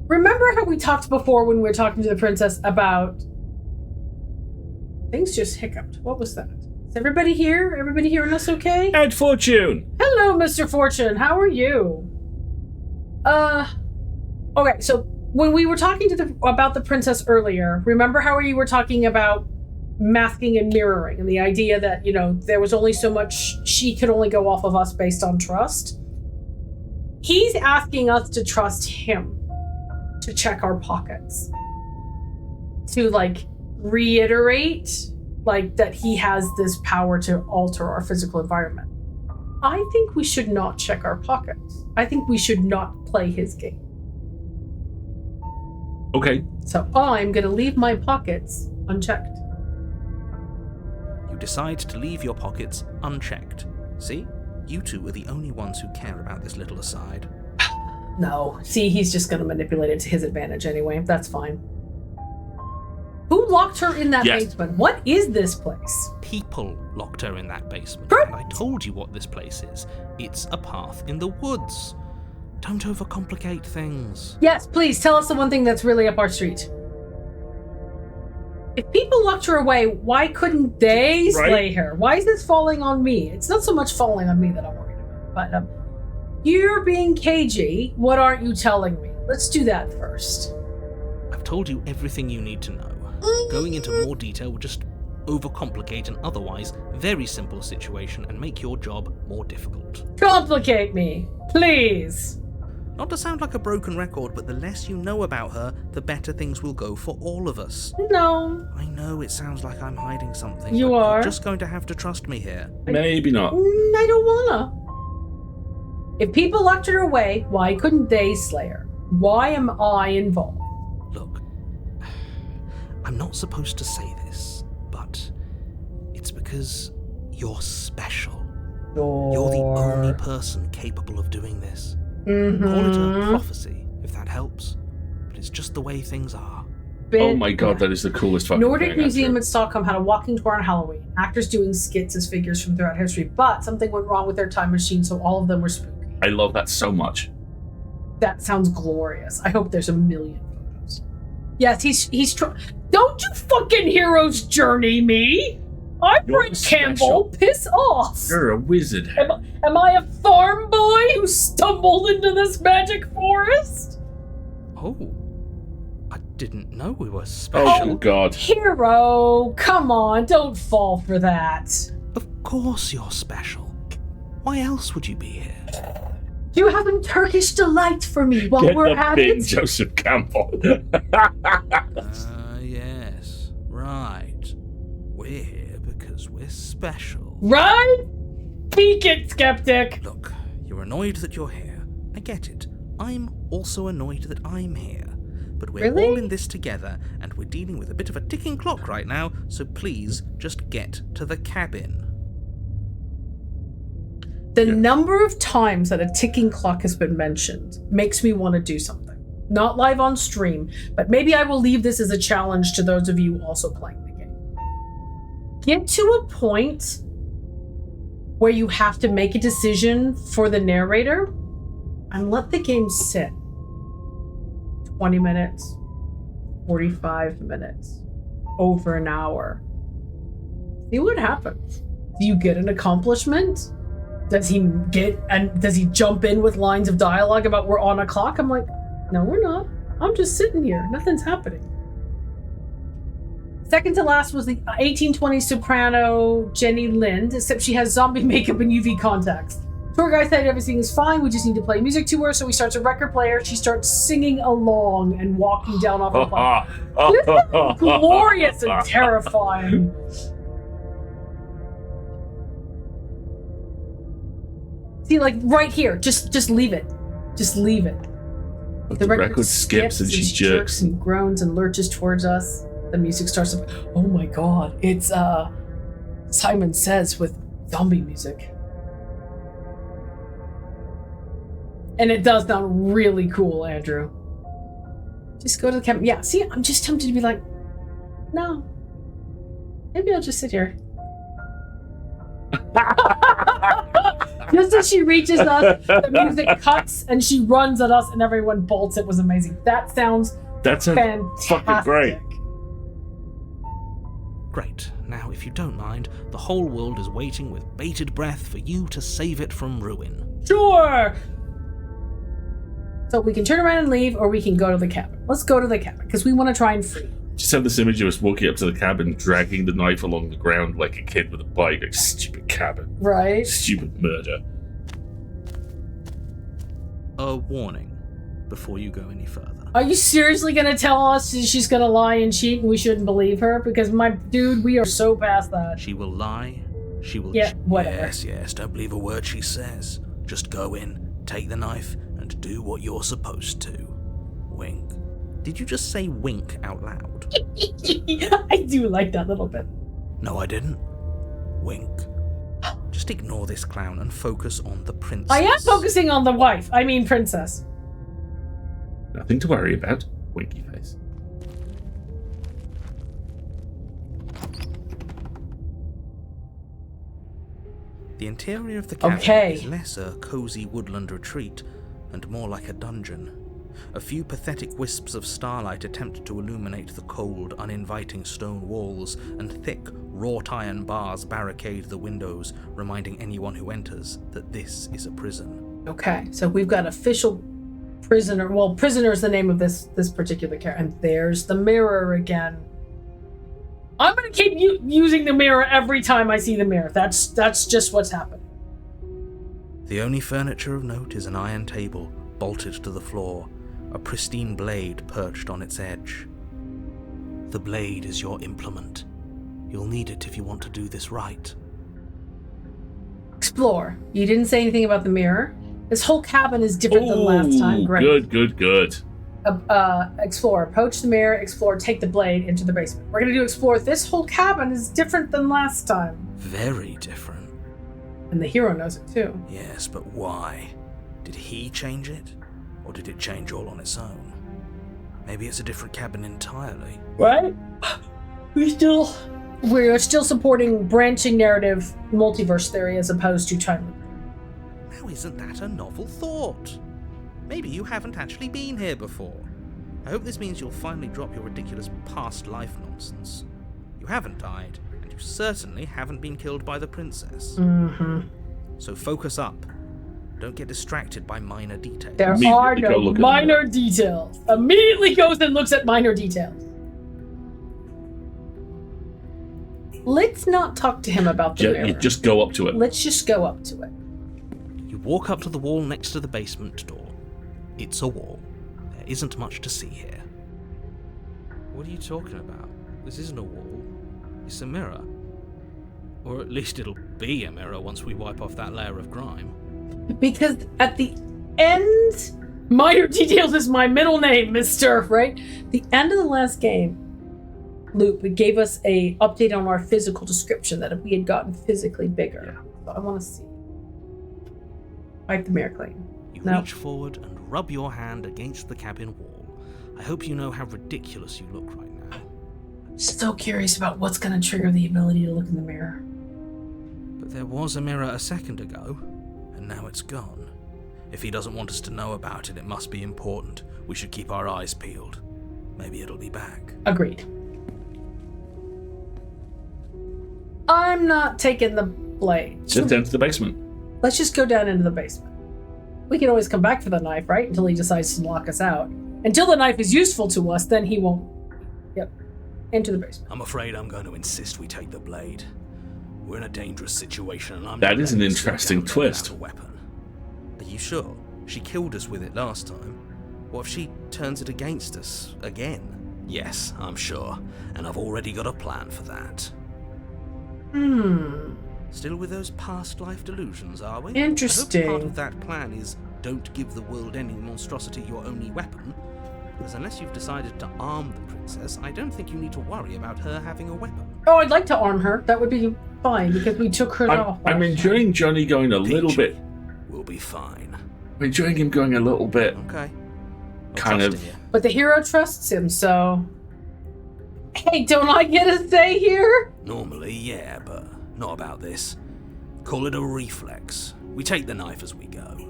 remember how we talked before when we were talking to the princess about... Things just hiccuped. What was that? Is everybody here? Everybody hearing us okay? Ed Fortune. Hello, Mr. Fortune. How are you? Okay, so when we were talking about the princess earlier, remember how we were talking about masking and mirroring and the idea that, there was only so much she could only go off of us based on trust? He's asking us to trust him to check our pockets. To, reiterate, that he has this power to alter our physical environment. I think we should not check our pockets. I think we should not play his game. Okay. So I'm going to leave my pockets unchecked. You decide to leave your pockets unchecked. See? You two are the only ones who care about this little aside. No. See, he's just going to manipulate it to his advantage anyway. That's fine. Who locked her in that basement? What is this place? People locked her in that basement. Right. And I told you what this place is. It's a path in the woods. Don't overcomplicate things. Yes, please, tell us the one thing that's really up our street. If people locked her away, why couldn't they slay her? Why is this falling on me? It's not so much falling on me that I'm worried about, but you're being cagey. What aren't you telling me? Let's do that first. I've told you everything you need to know. Going into more detail will just overcomplicate an otherwise very simple situation and make your job more difficult. Complicate me, please. Not to sound like a broken record, but the less you know about her, the better things will go for all of us. No. I know it sounds like I'm hiding something. You but are. You're just going to have to trust me here. Maybe not. I don't wanna. If people locked her away, why couldn't they slay her? Why am I involved? Look, I'm not supposed to say this, but it's because you're special. You're the only person capable of doing this. Mm-hmm. Call it a prophecy, if that helps. But it's just the way things are. Oh my god, that is the coolest fucking Nordic thing, Museum Andrew. in Stockholm had a walking tour on Halloween. Actors doing skits as figures from throughout history, but something went wrong with their time machine, so all of them were spooky. I love that so much. That sounds glorious. I hope there's a million photos. Yes, he's Don't you fucking hero's journey me! I'm You're Frank special. Campbell. Piss off. You're a wizard. Am I a farm boy who stumbled into this magic forest? Oh, I didn't know we were special. Oh god. Hero, come on, don't fall for that. Of course you're special. Why else would you be here? Do you have some Turkish delight for me while Get we're the at bin, it? Joseph Campbell. Yes. Right. We're here because we're special. Right? Speak it, skeptic. Look, you're annoyed that you're here. I get it. I'm also annoyed that I'm here. But we're Really? all in this together, and we're dealing with a bit of a ticking clock right now, so please just get to the cabin. The number of times that a ticking clock has been mentioned makes me want to do something. Not live on stream, but maybe I will leave this as a challenge to those of you also playing the game. Get to a point where you have to make a decision for the narrator and let the game sit. 20 minutes, 45 minutes, over an hour. See what happens. Do you get an accomplishment? Does he jump in with lines of dialogue about we're on a clock? I'm like, no, we're not. I'm just sitting here. Nothing's happening. Second to last was the 1820 soprano Jenny Lind, except she has zombie makeup and UV contacts. Tour guide said everything is fine. We just need to play music to her. So he starts a record player. She starts singing along and walking down off the platform. This is glorious and terrifying. See, like right here, just leave it. Just leave it. The record skips and she jerks. and groans and lurches towards us. The music starts to, oh my god, it's Simon Says with zombie music. And it does sound really cool, Andrew. Just go to the camera. Yeah, see, I'm just tempted to be like, no. Maybe I'll just sit here. Just as she reaches us, the music cuts and she runs at us and everyone bolts. It was amazing. That sounds fantastic. Fucking great. Great. Now, if you don't mind, the whole world is waiting with bated breath for you to save it from ruin. Sure! So we can turn around and leave, or we can go to the cabin. Let's go to the cabin, because we want to try and free. Just have this image of us walking up to the cabin, dragging the knife along the ground like a kid with a bike. Like, stupid cabin. Right. Stupid murder. A warning before you go any further. Are you seriously going to tell us she's going to lie and cheat and we shouldn't believe her? Because, my dude, we are so past that. She will lie. She will Yeah, whatever. Yes, don't believe a word she says. Just go in, take the knife, and do what you're supposed to. Wink. Did you just say wink out loud? I do like that little bit. No, I didn't. Wink. Just ignore this clown and focus on the princess. I am focusing on the wife. I mean, princess. Nothing to worry about. Winky face. The interior of the cabin Okay. is less a cozy woodland retreat and more like a dungeon. A few pathetic wisps of starlight attempt to illuminate the cold, uninviting stone walls, and thick, wrought iron bars barricade the windows, reminding anyone who enters that this is a prison. Okay, so we've got official prisoner. Well, prisoner is the name of this particular character. And there's the mirror again. I'm going to keep using the mirror every time I see the mirror. That's just what's happening. The only furniture of note is an iron table bolted to the floor, a pristine blade perched on its edge. The blade is your implement. You'll need it if you want to do this right. Explore. You didn't say anything about the mirror. This whole cabin is different than last time. Great. Good. Explore. Approach the mirror. Explore. Take the blade into the basement. We're going to do explore. This whole cabin is different than last time. Very different. And the hero knows it too. Yes, but why? Did he change it? Or did it change all on its own? Maybe it's a different cabin entirely. Right? We're still supporting branching narrative multiverse theory as opposed to time. Now isn't that a novel thought? Maybe you haven't actually been here before. I hope this means you'll finally drop your ridiculous past life nonsense. You haven't died, and you certainly haven't been killed by the princess. Mm-hmm. So focus up. Don't get distracted by minor details. There are no minor details. Immediately goes and looks at minor details. Let's not talk to him about the mirror. Just go up to it. Let's just go up to it. You walk up to the wall next to the basement door. It's a wall. There isn't much to see here. What are you talking about? This isn't a wall. It's a mirror. Or at least it'll be a mirror once we wipe off that layer of grime. Because at the end, minor details is my middle name, mister, right? The end of the last game, Luke, it gave us a update on our physical description that if we had gotten physically bigger. Yeah. So I want to see. Wipe the mirror clean. You reach forward and rub your hand against the cabin wall. I hope you know how ridiculous you look right now. I'm so curious about what's going to trigger the ability to look in the mirror. But there was a mirror a second ago. And now it's gone. If he doesn't want us to know about it, it must be important. We should keep our eyes peeled. Maybe it'll be back. Agreed. I'm not taking the blade. Just down to the basement. Let's just go down into the basement. We can always come back for the knife, right? Until he decides to lock us out. Until the knife is useful to us, then he won't. Yep. Into the basement. I'm afraid I'm going to insist we take the blade. We're in a dangerous situation, and I'm. That is an interesting twist. A weapon. Are you sure? She killed us with it last time. What if she turns it against us again? Yes, I'm sure, and I've already got a plan for that. Still with those past life delusions, are we? Interesting. I hope part of that plan is don't give the world any monstrosity your only weapon. Because unless you've decided to arm the princess, I don't think you need to worry about her having a weapon. Oh, I'd like to arm her. That would be fine, because we took her off. I'm enjoying Johnny going a little bit. We'll be fine. I'm enjoying him going a little bit. Okay. Kind of. But the hero trusts him, so. Hey, don't I get a say here? Normally, yeah, but not about this. Call it a reflex. We take the knife as we go.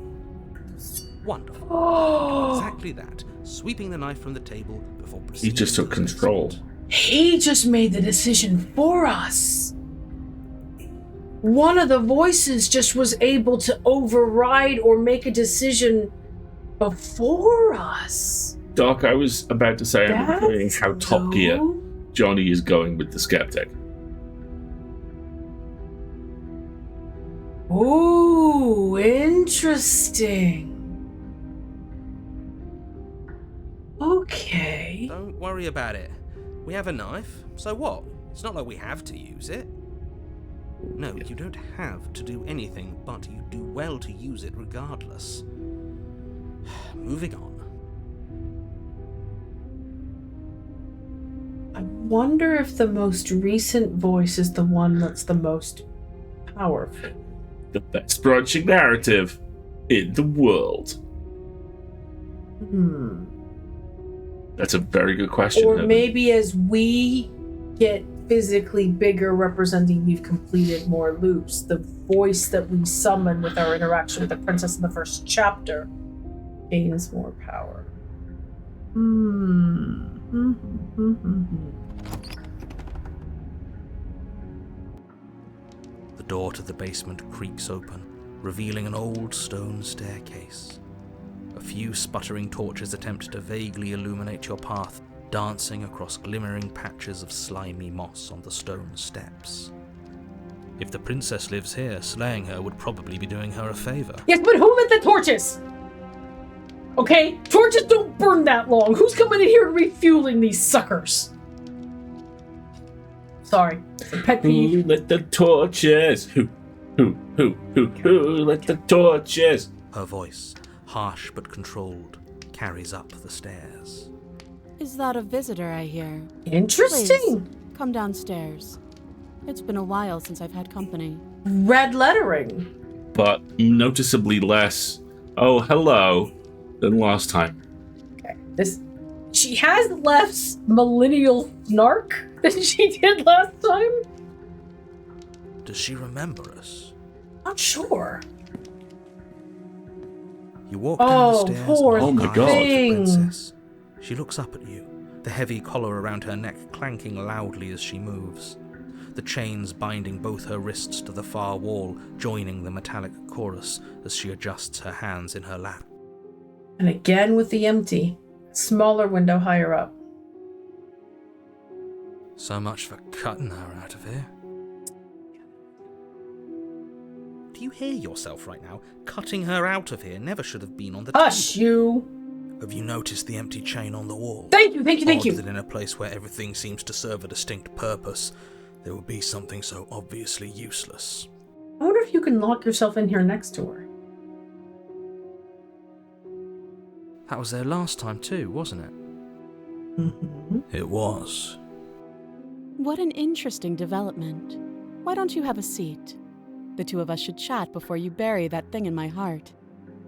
Wonderful. Oh, Exactly that. Sweeping the knife from the table before He proceeding just took to the control. basement. he just made the decision for us. One of the voices just was able to override or make a decision before us. Doc, I was about to say I'm enjoying how top gear dope. Johnny is going with the skeptic. Ooh, interesting. Okay. Don't worry about it. We have a knife, so what? It's not like we have to use it. No, you don't have to do anything, but you do well to use it regardless. Moving on. I wonder if the most recent voice is the one that's the most powerful. The best branching narrative in the world. That's a very good question. Or Evan. maybe as we get physically bigger, representing we've completed more loops, the voice that we summon with our interaction with the princess in the first chapter gains more power. The door to the basement creaks open, revealing an old stone staircase. A few sputtering torches attempt to vaguely illuminate your path, dancing across glimmering patches of slimy moss on the stone steps. If the princess lives here, slaying her would probably be doing her a favor. Yes, but who lit the torches? Okay, torches don't burn that long. Who's coming in here and refueling these suckers? Sorry, it's a pet Who peeve. lit the torches? Who lit the torches? Her voice, harsh but controlled, carries up the stairs. Is that a visitor I hear? Interesting. Please, come downstairs. It's been a while since I've had company. Red lettering. But noticeably less, oh, hello, than last time. Okay, she has less millennial snark than she did last time. Does she remember us? Not sure. You walk Oh, down the stairs poor and Oh my eyes God. the thing. princess. She looks up at you, the heavy collar around her neck clanking loudly as she moves. The chains binding both her wrists to the far wall, joining the metallic chorus as she adjusts her hands in her lap. And again with the empty, smaller window higher up. So much for cutting her out of here. Do you hear yourself right now? Cutting her out of here never should have been on the Hush, table. you. Have you noticed the empty chain on the wall? Thank you. Odd that in a place where everything seems to serve a distinct purpose, there would be something so obviously useless. I wonder if you can lock yourself in here next to her. That was there last time too, wasn't it? Mm-hmm. It was. What an interesting development. Why don't you have a seat? The two of us should chat before you bury that thing in my heart.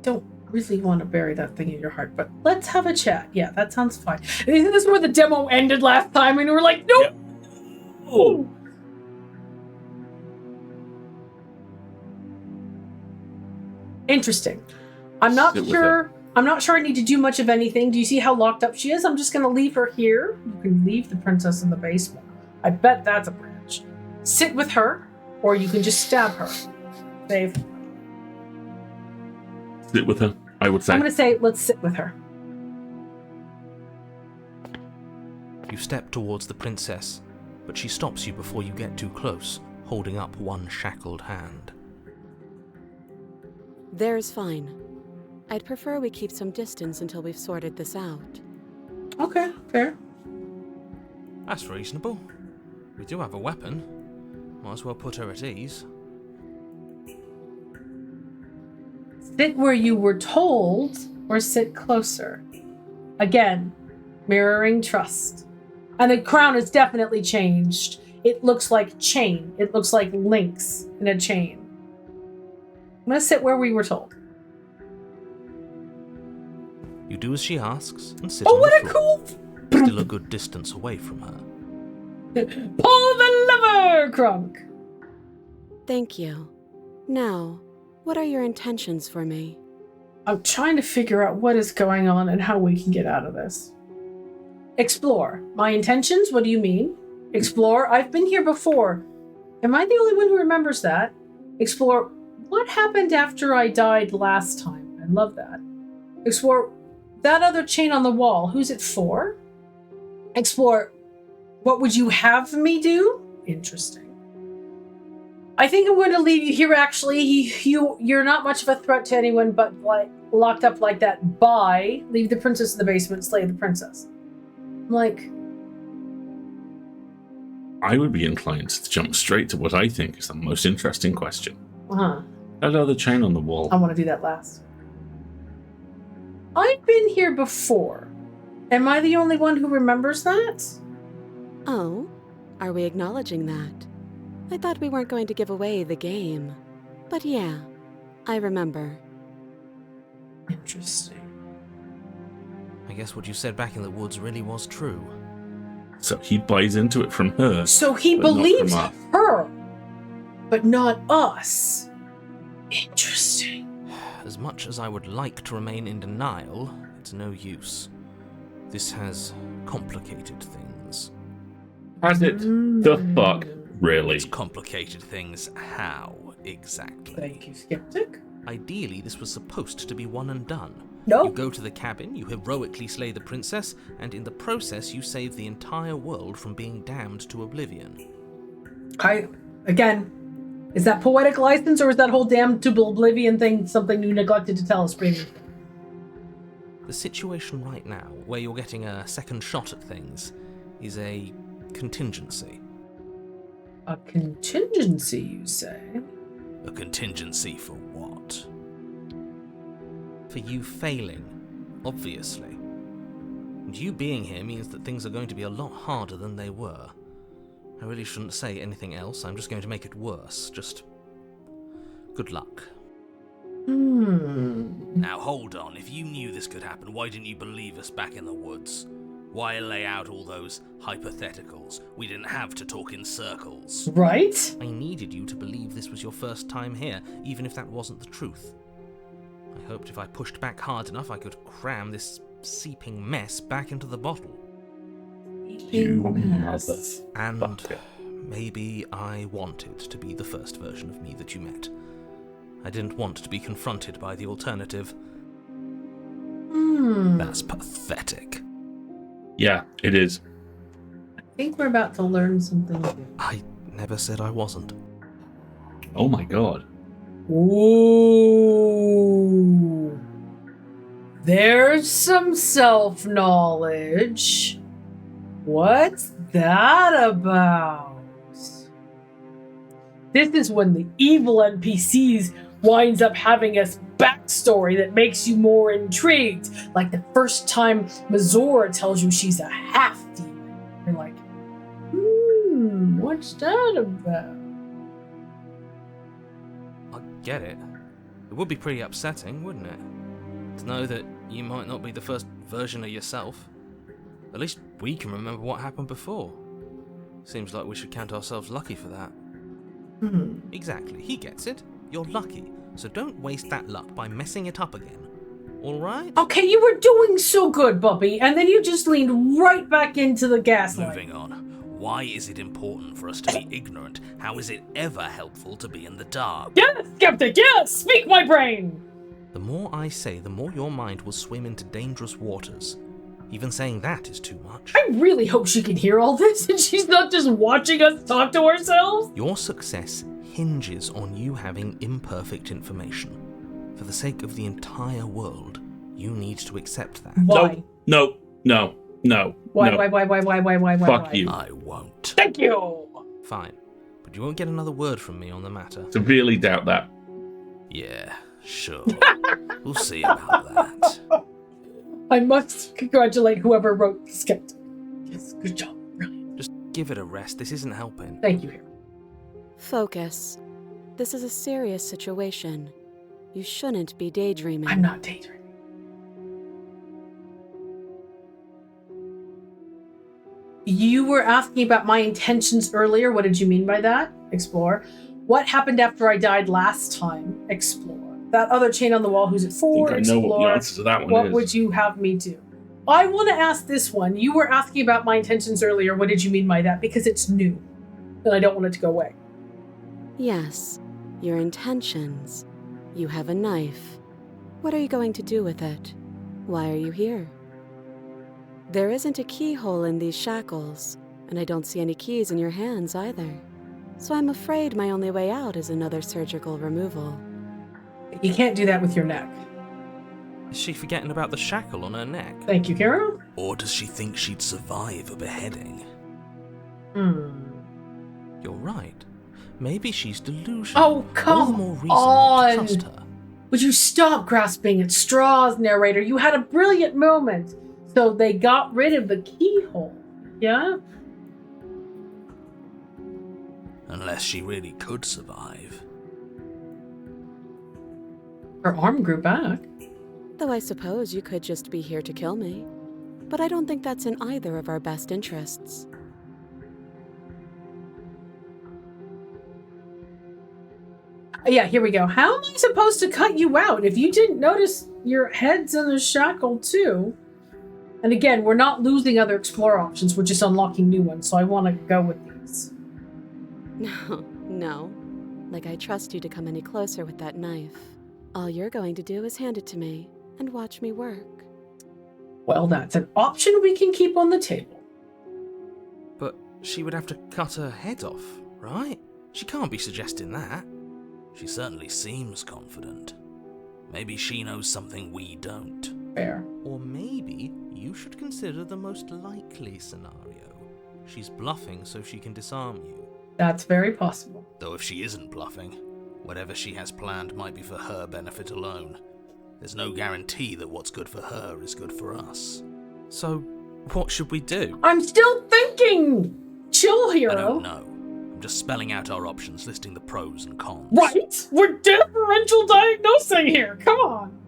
Don't really want to bury that thing in your heart, but let's have a chat. Yeah, that sounds fine. Isn't this where the demo ended last time and we were like, nope. Oh, Interesting. I'm not Sit with sure. I'm not sure I need to do much of anything. Do you see how locked up she is? I'm just going to leave her here. You can leave the princess in the basement. I bet that's a branch. Sit with her, or you can just stab her. Save. sit with her, I would say. I'm going to say, let's sit with her. You step towards the princess, but she stops you before you get too close, holding up one shackled hand. There's fine. I'd prefer we keep some distance until we've sorted this out. Okay, fair. That's reasonable. We do have a weapon. Might as well put her at ease. Sit where you were told, or sit closer. Again, mirroring trust. And the crown has definitely changed. It looks like chain. It looks like links in a chain. I'm going to sit where we were told. You do as she asks and sit Oh, on what the a floor, cool... still a good distance away from her. Pull the lever, Crunk! Thank you. Now, What are your intentions for me? I'm trying to figure out what is going on and how we can get out of this. Explore. My intentions? What do you mean? Explore. I've been here before. Am I the only one who remembers that? Explore. What happened after I died last time? I love that. Explore. That other chain on the wall. Who's it for? Explore. What would you have me do? Interesting. I think I'm going to leave you here, actually. You're not much of a threat to anyone, but like locked up like that. Bye. Leave the princess in the basement, slay the princess. I'm like... I would be inclined to jump straight to what I think is the most interesting question. Uh-huh. That other chain on the wall. I want to do that last. I've been here before. Am I the only one who remembers that? Oh, are we acknowledging that? I thought we weren't going to give away the game. But yeah, I remember. Interesting. I guess what you said back in the woods really was true. So he buys into it from her. So he but not believes from us. her, but not us. Interesting. As much as I would like to remain in denial, it's no use. This has complicated things. Has it? The fuck? Really? It's complicated things how, exactly? Thank you, Skeptic. Ideally, this was supposed to be one and done. No. You go to the cabin, you heroically slay the princess, and in the process you save the entire world from being damned to oblivion. Again, is that poetic license or is that whole damned to oblivion thing something you neglected to tell us previously? The situation right now, where you're getting a second shot at things, is a contingency. A contingency, you say? A contingency for what? For you failing, obviously. And you being here means that things are going to be a lot harder than they were. I really shouldn't say anything else, I'm just going to make it worse. Just... good luck. Now hold on, if you knew this could happen, why didn't you believe us back in the woods? Why lay out all those hypotheticals? We didn't have to talk in circles. Right? I needed you to believe this was your first time here, even if that wasn't the truth. I hoped if I pushed back hard enough I could cram this seeping mess back into the bottle. You mother. And maybe I wanted to be the first version of me that you met. I didn't want to be confronted by the alternative. That's pathetic. Yeah, it is. I think we're about to learn something new. I never said I wasn't. Oh my god. Ooh. There's some self-knowledge. What's that about? This is when the evil NPCs winds up having a backstory that makes you more intrigued. Like the first time Mazora tells you she's a half-demon. You're like, what's that about? I get it. It would be pretty upsetting, wouldn't it? To know that you might not be the first version of yourself. At least we can remember what happened before. Seems like we should count ourselves lucky for that. Exactly, he gets it. You're lucky, so don't waste that luck by messing it up again. Alright? Okay, you were doing so good, Bubby, and then you just leaned right back into the gaslight. Moving on. Why is it important for us to be ignorant? How is it ever helpful to be in the dark? Yes, Skeptic, yes! Speak my brain! The more I say, the more your mind will swim into dangerous waters. Even saying that is too much. I really hope she can hear all this and she's not just watching us talk to ourselves. Your success hinges on you having imperfect information. For the sake of the entire world, you need to accept that. Why? No. Why? Fuck you. I won't. Thank you! Fine. But you won't get another word from me on the matter. Severely doubt that. Yeah, sure. We'll see about that. I must congratulate whoever wrote the Skeptic. Yes, good job. Brilliant. Just give it a rest. This isn't helping. Thank you, Hero. Focus. This is a serious situation. You shouldn't be daydreaming. I'm not daydreaming. You were asking about my intentions earlier. What did you mean by that? Explore. What happened after I died last time? Explore. That other chain on the wall, who's it for? I think I know what the Explore. answer to that one What is. would you have me do? I want to ask this one. You were asking about my intentions earlier. What did you mean by that? Because it's new. And I don't want it to go away. Yes, your intentions. You have a knife. What are you going to do with it? Why are you here? There isn't a keyhole in these shackles, and I don't see any keys in your hands either. So I'm afraid my only way out is another surgical removal. You can't do that with your neck. Is she forgetting about the shackle on her neck? Thank you, Kira. Or does she think she'd survive a beheading? You're right. Maybe she's delusional. Oh, come All the more reason on. not to trust her. Would you stop grasping at straws, narrator? You had a brilliant moment. So they got rid of the keyhole. Yeah? Unless she really could survive. Her arm grew back. Though I suppose you could just be here to kill me. But I don't think that's in either of our best interests. Yeah, here we go. How am I supposed to cut you out if you didn't notice your head's in the shackle too? And again, we're not losing other explore options. We're just unlocking new ones. So I want to go with these. No. Like I trust you to come any closer with that knife. All you're going to do is hand it to me and watch me work. Well, that's an option we can keep on the table. But she would have to cut her head off, right? She can't be suggesting that. She certainly seems confident. Maybe she knows something we don't. Fair. Or maybe you should consider the most likely scenario. She's bluffing so she can disarm you. That's very possible. Though if she isn't bluffing, whatever she has planned might be for her benefit alone. There's no guarantee that what's good for her is good for us. So, what should we do? I'm still thinking! Chill, hero. I don't know. I'm just spelling out our options, listing the pros and cons. Right? We're differential diagnosing here. Come on.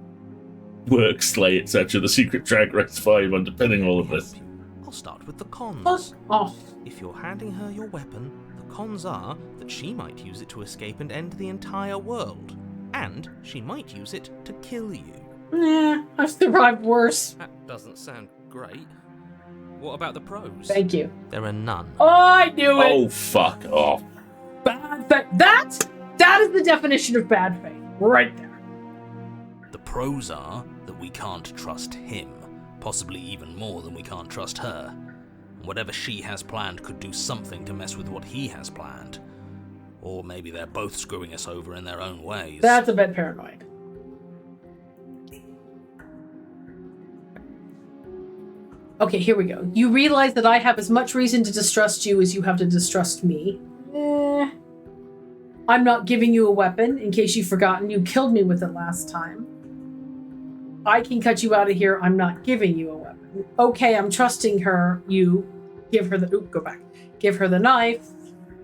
Work, slay, etc. The Secret Drag Race 5 underpinning all of this. I'll start with the cons. Fuck off. If you're handing her your weapon, the cons are that she might use it to escape and end the entire world. And she might use it to kill you. Nah, I've survived worse. That doesn't sound great. What about the pros? Thank you. There are none. Oh, I knew it. Oh, fuck off. Bad faith. That is the definition of bad faith. Right there. The pros are that we can't trust him, possibly even more than we can't trust her. And whatever she has planned could do something to mess with what he has planned. Or maybe they're both screwing us over in their own ways. That's a bit paranoid. Okay, here we go. You realize that I have as much reason to distrust you as you have to distrust me. I'm not giving you a weapon. In case you've forgotten, you killed me with it last time. I can cut you out of here. I'm not giving you a weapon. Okay, I'm trusting her. You give her the... go back. Give her the knife.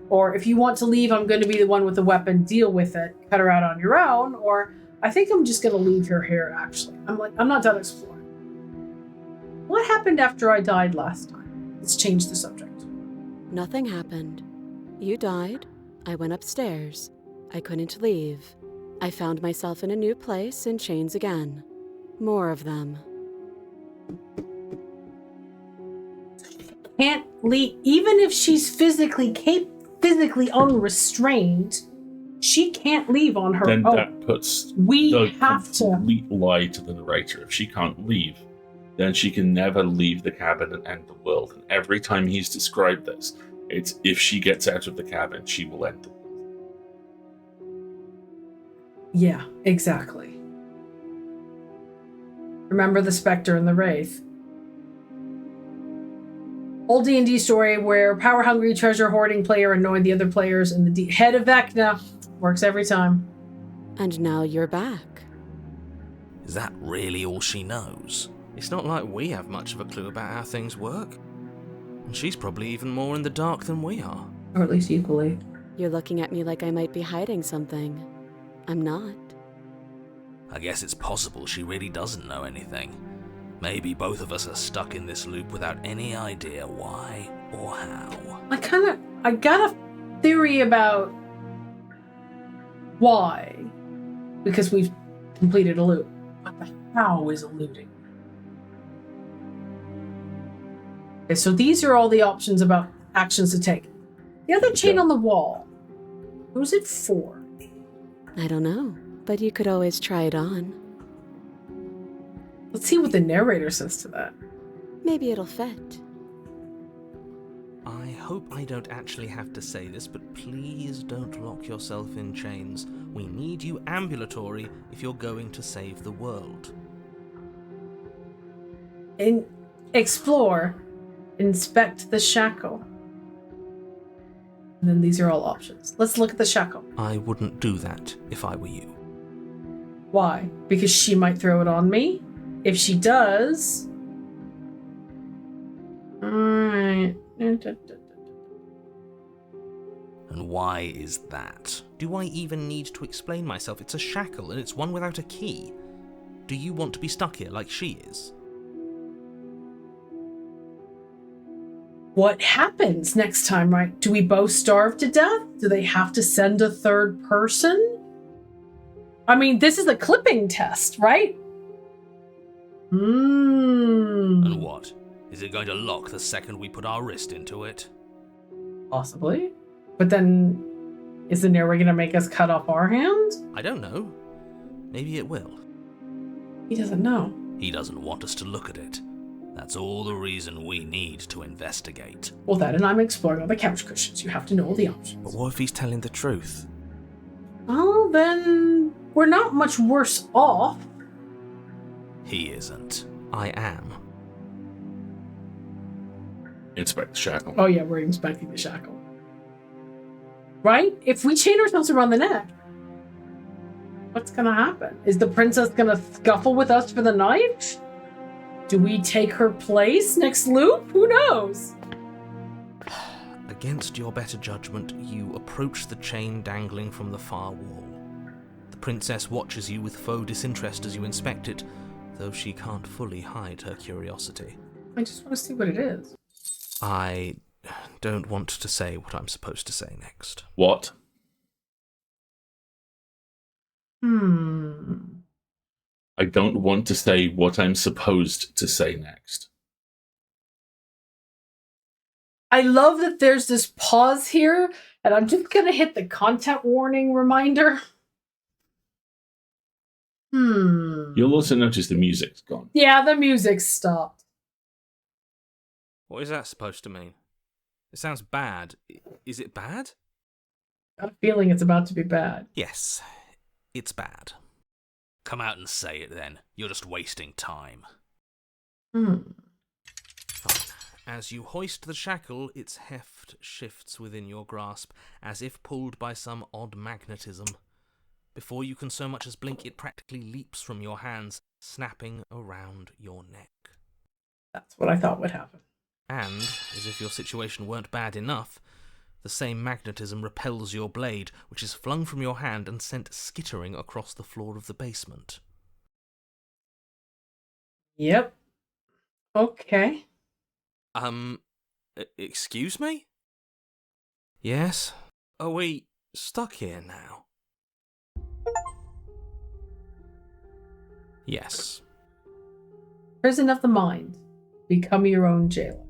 Or if you want to leave, I'm going to be the one with the weapon. Deal with it. Cut her out on your own. Or I think I'm just going to leave her here, actually. I'm not done exploring. What happened after I died last time? Let's change the subject. Nothing happened. You died. I went upstairs. I couldn't leave. I found myself in a new place in chains again. More of them. Can't leave. Even if she's physically unrestrained, she can't leave on her Then own. that puts We the have to. complete lie to the narrator. If she can't leave, then she can never leave the cabin and end the world. And every time he's described this, it's if she gets out of the cabin, she will end the world. Yeah, exactly. Remember the Spectre and the Wraith. Old D&D story where power-hungry, treasure-hoarding player annoyed the other players, and the head of Vecna works every time. And now you're back. Is that really all she knows? It's not like we have much of a clue about how things work. And she's probably even more in the dark than we are. Or at least equally. You're looking at me like I might be hiding something. I'm not. I guess it's possible she really doesn't know anything. Maybe both of us are stuck in this loop without any idea why or how. I got a theory about Why? Because we've completed a loop. What the how is eluding? Okay, so these are all the options about actions to take. The other chain on the wall, who's it for? I don't know, but you could always try it on. Let's see what the narrator says to that. Maybe it'll fit. I hope I don't actually have to say this, but please don't lock yourself in chains. We need you ambulatory if you're going to save the world. Explore, inspect the shackle. And then these are all options. Let's look at the shackle. I wouldn't do that if I were you. Why? Because she might throw it on me? If she does... Alright. And why is that? Do I even need to explain myself? It's a shackle and it's one without a key. Do you want to be stuck here like she is? What happens next time, right? Do we both starve to death? Do they have to send a third person? I mean, this is a clipping test, right? And what? Is it going to lock the second we put our wrist into it? Possibly. But then, is the narrator going to make us cut off our hands? I don't know. Maybe it will. He doesn't know. He doesn't want us to look at it. That's all the reason we need to investigate. Well, that and I'm exploring all the couch cushions. You have to know all the options. But what if he's telling the truth? Well, then we're not much worse off. He isn't. I am. Inspect the shackle. Oh yeah, we're inspecting the shackle. Right? If we chain ourselves around the neck, what's gonna happen? Is the princess gonna scuffle with us for the knife? Do we take her place next loop? Who knows? Against your better judgment, you approach the chain dangling from the far wall. The princess watches you with faux disinterest as you inspect it, though she can't fully hide her curiosity. I just want to see what it is. I don't want to say what I'm supposed to say next. What? I don't want to say what I'm supposed to say next. I love that there's this pause here, and I'm just gonna hit the content warning reminder. You'll also notice the music's gone. Yeah, the music stopped. What is that supposed to mean? It sounds bad. Is it bad? I got a feeling it's about to be bad. Yes, it's bad. Come out and say it then. You're just wasting time. Fine. As you hoist the shackle, its heft shifts within your grasp, as if pulled by some odd magnetism. Before you can so much as blink, it practically leaps from your hands, snapping around your neck. That's what I thought would happen. And, as if your situation weren't bad enough, the same magnetism repels your blade, which is flung from your hand and sent skittering across the floor of the basement. Yep. Okay. Excuse me? Yes? Are we stuck here now? Yes. Prison of the mind. Become your own jailer.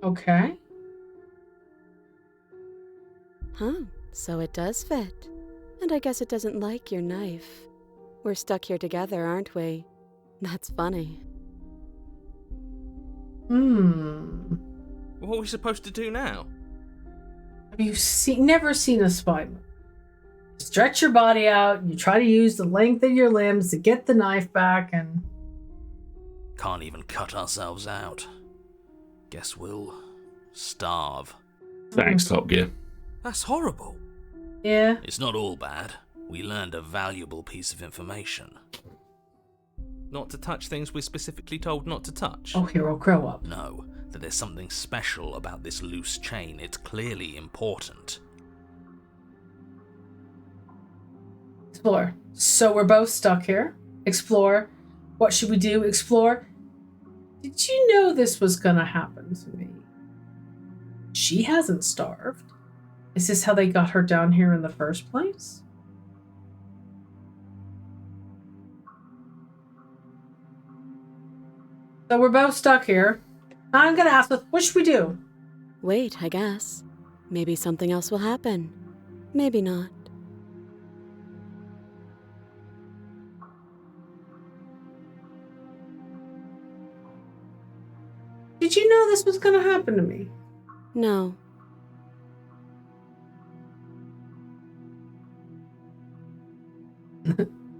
Okay. Huh, so it does fit. And I guess it doesn't like your knife. We're stuck here together, aren't we? That's funny. What are we supposed to do now? Have you never seen a spy movie? Stretch your body out, you try to use the length of your limbs to get the knife back, and... Can't even cut ourselves out. Guess we'll starve. Thanks, Top Gear. That's horrible. Yeah. It's not all bad. We learned a valuable piece of information. Not to touch things we're specifically told not to touch? Oh, hero, grow up. No, that there's something special about this loose chain. It's clearly important. Explore. So we're both stuck here. Explore. What should we do? Explore. Did you know this was gonna happen to me? She hasn't starved. Is this how they got her down here in the first place? So we're both stuck here. I'm gonna ask, what should we do? Wait, I guess. Maybe something else will happen. Maybe not. Did you know this was gonna happen to me? No.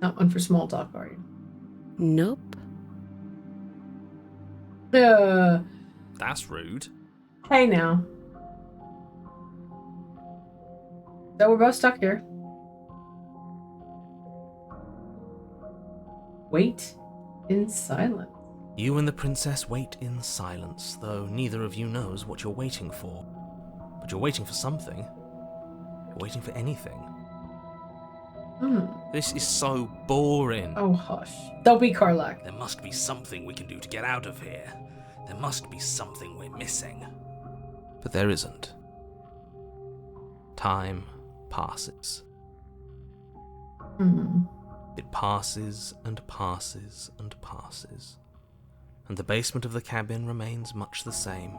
Not one for small talk, are you? Nope. That's rude. Hey now. So we're both stuck here. Wait in silence. You and the princess wait in silence, though neither of you knows what you're waiting for. But you're waiting for something. You're waiting for anything. This is so boring. Oh, hush. Don't be Karlak. There must be something we can do to get out of here. There must be something we're missing. But there isn't. Time passes. It passes and passes and passes. And the basement of the cabin remains much the same.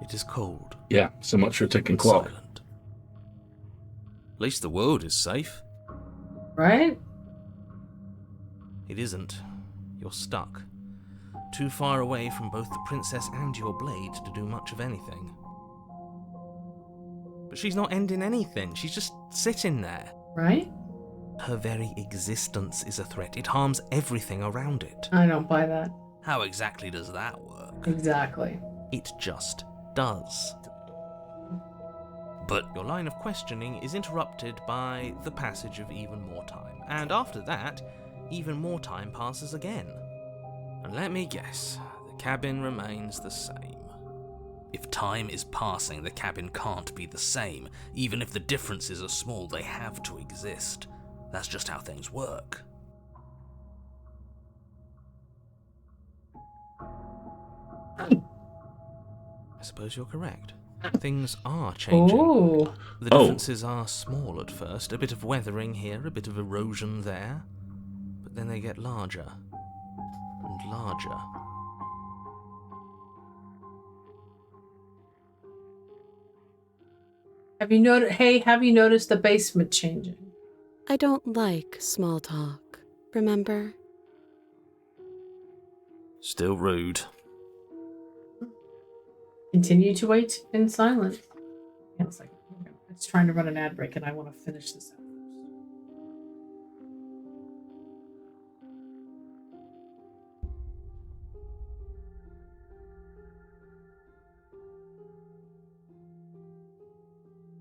It is cold. Yeah, so much for a ticking and clock. silent. At least the world is safe. Right? It isn't. You're stuck. Too far away from both the princess and your blade to do much of anything. But she's not ending anything. She's just sitting there. Right? Her very existence is a threat. It harms everything around it. I don't buy that. How exactly does that work? Exactly. It just does. But your line of questioning is interrupted by the passage of even more time. And after that, even more time passes again. And let me guess, the cabin remains the same. If time is passing, the cabin can't be the same. Even if the differences are small, they have to exist. That's just how things work. I suppose you're correct. Things are changing. Ooh. The differences are small at first. A bit of weathering here, a bit of erosion there. But then they get larger and larger. Have you noticed the basement changing? I don't like small talk, remember? Still rude. Continue to wait in silence. Hang on a second. It's trying to run an ad break and I want to finish this out first.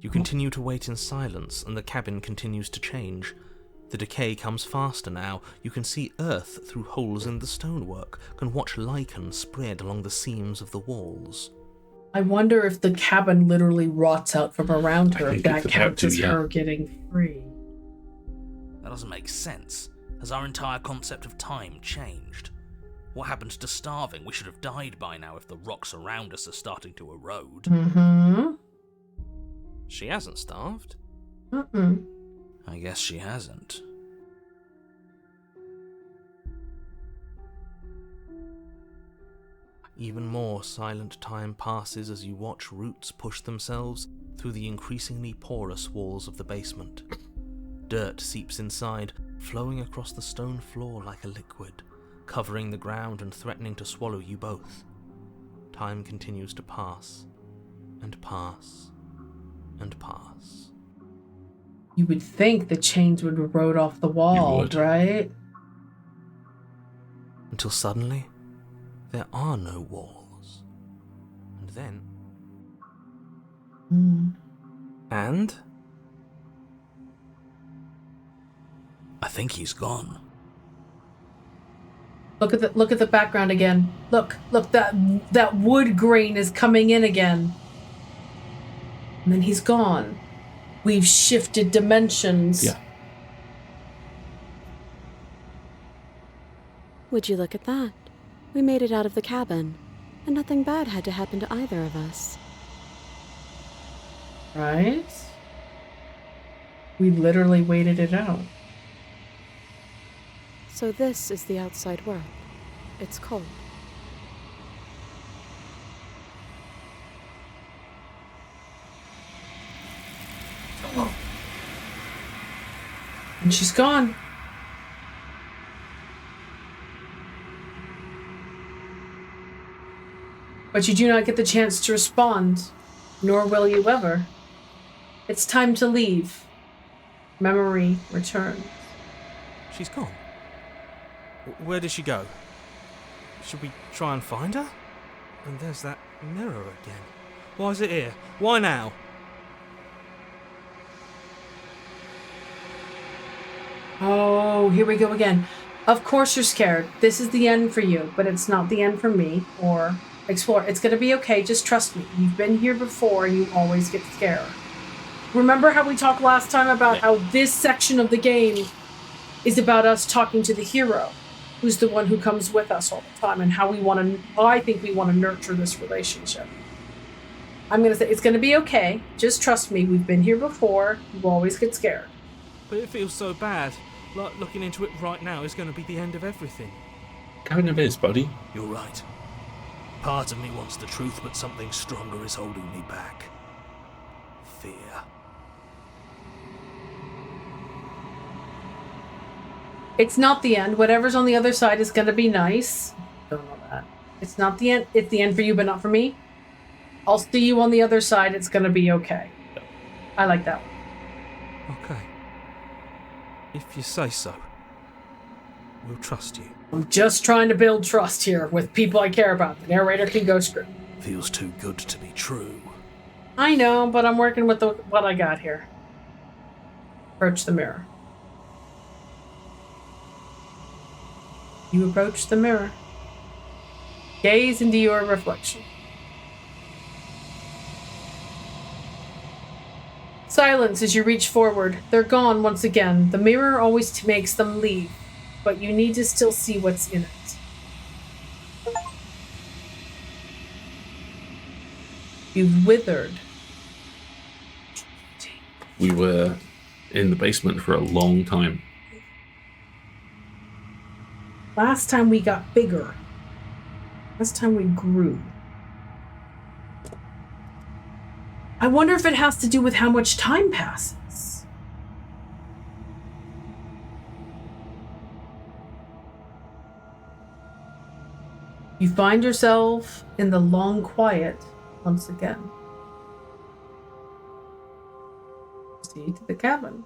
You continue to wait in silence, and the cabin continues to change. The decay comes faster now. You can see earth through holes in the stonework, can watch lichen spread along the seams of the walls. I wonder if the cabin literally rots out from around her, I if think that it's about counts to, as yeah. her getting free. That doesn't make sense. Has our entire concept of time changed? What happened to starving? We should have died by now if the rocks around us are starting to erode. Mm-hmm. She hasn't starved. Mm-mm. I guess she hasn't. Even more silent time passes as you watch roots push themselves through the increasingly porous walls of the basement. Dirt seeps inside, flowing across the stone floor like a liquid, covering the ground and threatening to swallow you both. Time continues to pass, and pass, and pass. You would think the chains would erode off the wall, would. right? Until suddenly, there are no walls. And then... And... I think he's gone. Look at the background again. Look, that wood grain is coming in again. And then he's gone. We've shifted dimensions. Yeah. Would you look at that? We made it out of the cabin, and nothing bad had to happen to either of us. Right? We literally waited it out. So this is the outside world. It's cold. And she's gone. But you do not get the chance to respond, nor will you ever. It's time to leave. Memory returns. She's gone. Where did she go? Should we try and find her? And there's that mirror again. Why is it here? Why now? Oh, here we go again. Of course you're scared. This is the end for you, but it's not the end for me or Explore. It's going to be okay. Just trust me. You've been here before and you always get scared. Remember how we talked last time about how this section of the game is about us talking to the hero, who's the one who comes with us all the time, and how I think we want to nurture this relationship. I'm going to say, it's going to be okay. Just trust me. We've been here before. You always get scared. But it feels so bad. Like looking into it right now is going to be the end of everything. Kind of is, buddy. You're right. Part of me wants the truth, but something stronger is holding me back. Fear. It's not the end. Whatever's on the other side is going to be nice. Don't know that. It's not the end. It's the end for you, but not for me. I'll see you on the other side. It's going to be okay. I like that one. Okay. If you say so. We'll trust you. I'm just trying to build trust here with people I care about. The narrator can go screw. Feels too good to be true. I know, but I'm working with what I got here. Approach the mirror. You approach the mirror. Gaze into your reflection. Silence as you reach forward. They're gone once again. The mirror always makes them leave, but you need to still see what's in it. You've withered. We were in the basement for a long time. Last time we got bigger. Last time we grew. I wonder if it has to do with how much time passes. You find yourself in the long quiet once again. Proceed to the cabin.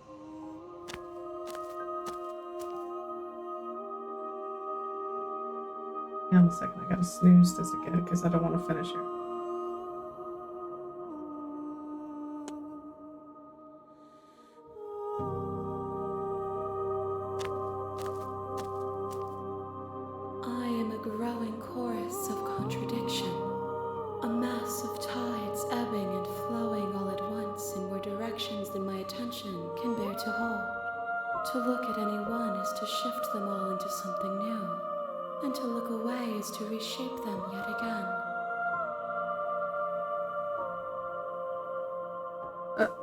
Hang on a second, I gotta snooze this again because I don't want to finish here. I am a growing chorus of contradiction, a mass of tides ebbing and flowing all at once in more directions than my attention can bear to hold. To look at any one is to shift them all into something new. And to look away is to reshape them yet again.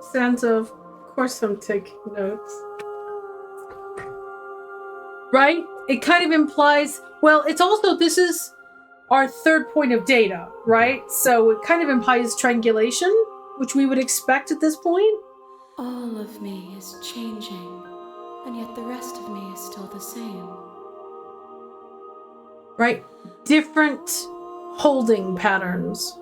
Santa, of course I'm taking notes. Right? It kind of implies, well, it's also, this is our third point of data, right? So it kind of implies triangulation, which we would expect at this point. All of me is changing, and yet the rest of me is still the same. Right? Different holding patterns.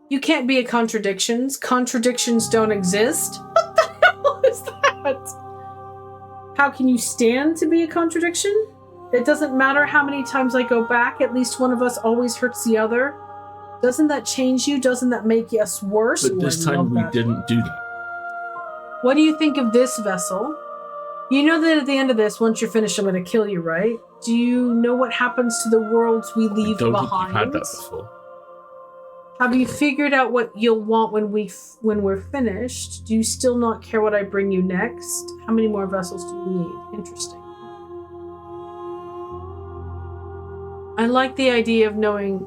You can't be a contradictions. Contradictions don't exist. What the hell is that? How can you stand to be a contradiction? It doesn't matter how many times I go back, at least one of us always hurts the other. Doesn't that change you? Doesn't that make us worse? But this time we didn't do that. What do you think of this vessel? You know that at the end of this, once you're finished, I'm going to kill you, right? Do you know what happens to the worlds we leave I don't behind? think you've had that before. Have you figured out what you'll want when we're finished? Do you still not care what I bring you next? How many more vessels do you need? Interesting. I like the idea of knowing.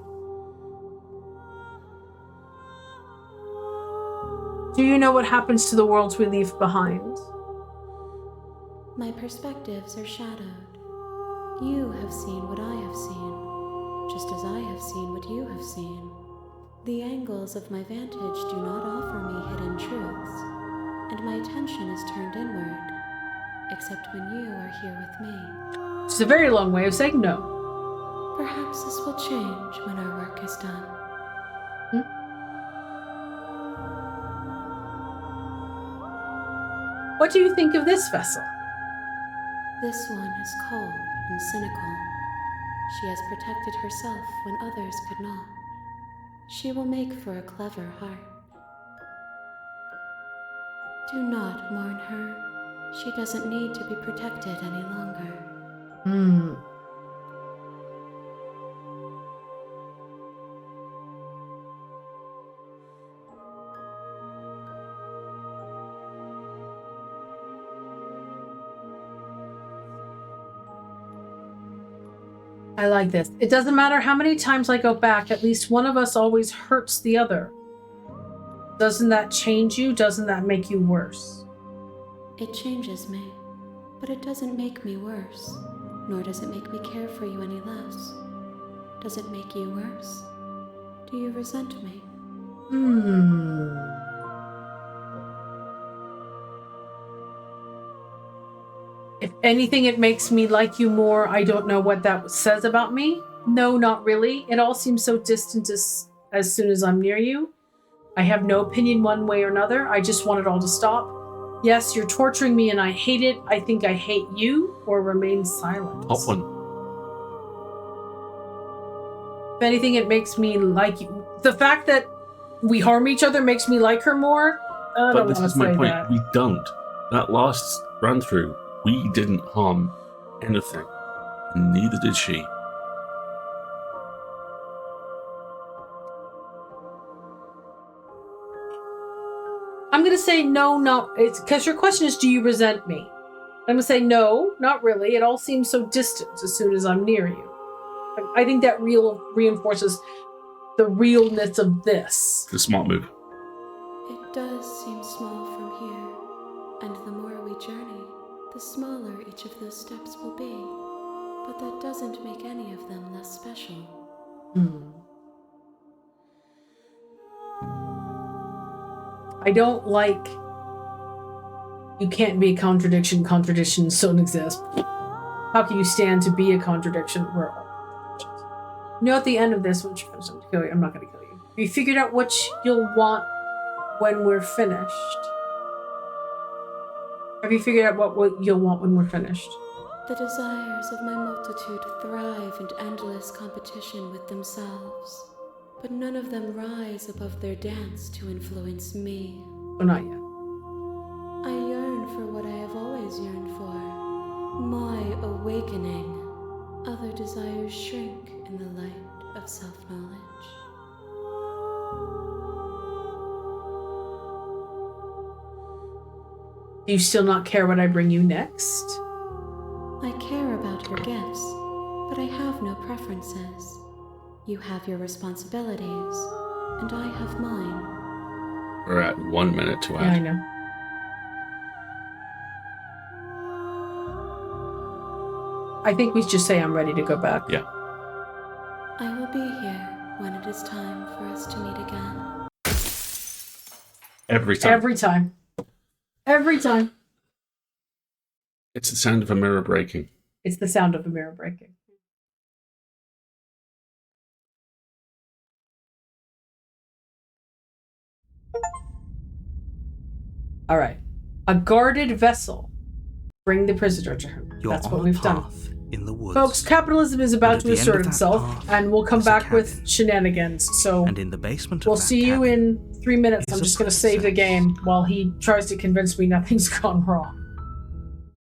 Do you know what happens to the worlds we leave behind? My perspectives are shadowed. You have seen what I have seen, just as I have seen what you have seen. The angles of my vantage do not offer me hidden truths, and my attention is turned inward, except when you are here with me. It's a very long way of saying no. Perhaps this will change when our work is done. What do you think of this vessel? This one is cold and cynical. She has protected herself when others could not. She will make for a clever heart. Do not mourn her. She doesn't need to be protected any longer. I like this. It doesn't matter how many times I go back, at least one of us always hurts the other. Doesn't that change you? Doesn't that make you worse? It changes me, but it doesn't make me worse, nor does it make me care for you any less. Does it make you worse? Do you resent me? If anything, it makes me like you more. I don't know what that says about me. No, not really. It all seems so distant as soon as I'm near you. I have no opinion one way or another. I just want it all to stop. Yes, you're torturing me and I hate it. I think I hate you, or remain silent. Top one. If anything, it makes me like you. The fact that we harm each other makes me like her more. But this is my point. We don't. That last run through, we didn't harm anything. And neither did she. I'm going to say no, not... It's because your question is, do you resent me? I'm going to say no, not really. It all seems so distant as soon as I'm near you. I think that reinforces the realness of this. The smart move. It does seem small from here, and the more we journey, the smaller each of those steps will be. But that doesn't make any of them less special. I don't like... You can't be a contradiction. Contradictions don't exist. How can you stand to be a contradiction? We're all contradictions. You know, at the end of this, when she comes to kill you, I'm not going to kill you. Have you figured out what you'll want when we're finished? Have you figured out what you'll want when we're finished? The desires of my multitude thrive in endless competition with themselves, but none of them rise above their dance to influence me. Oh, not yet. I yearn for what I have always yearned for, my awakening. Other desires shrink in the light of self-knowledge. Do you still not care what I bring you next? I care about your gifts, but I have no preferences. You have your responsibilities, and I have mine. We're at 1 minute to Yeah, I add. know. I think we should just say I'm ready to go back. Yeah. I will be here when it is time for us to meet again. Every time. Every time. Every time. It's the sound of a mirror breaking. It's the sound of a mirror breaking. All right. A guarded vessel. Bring the prisoner to her. You're That's on what a we've done. path in the woods. Folks, capitalism is about And to at the end assert of that itself, path and we'll come is a back with cabin. shenanigans. So And in the basement of we'll that see you cabin in 3 minutes. is I'm a just going to save the princess. game while he tries to convince me nothing's gone wrong.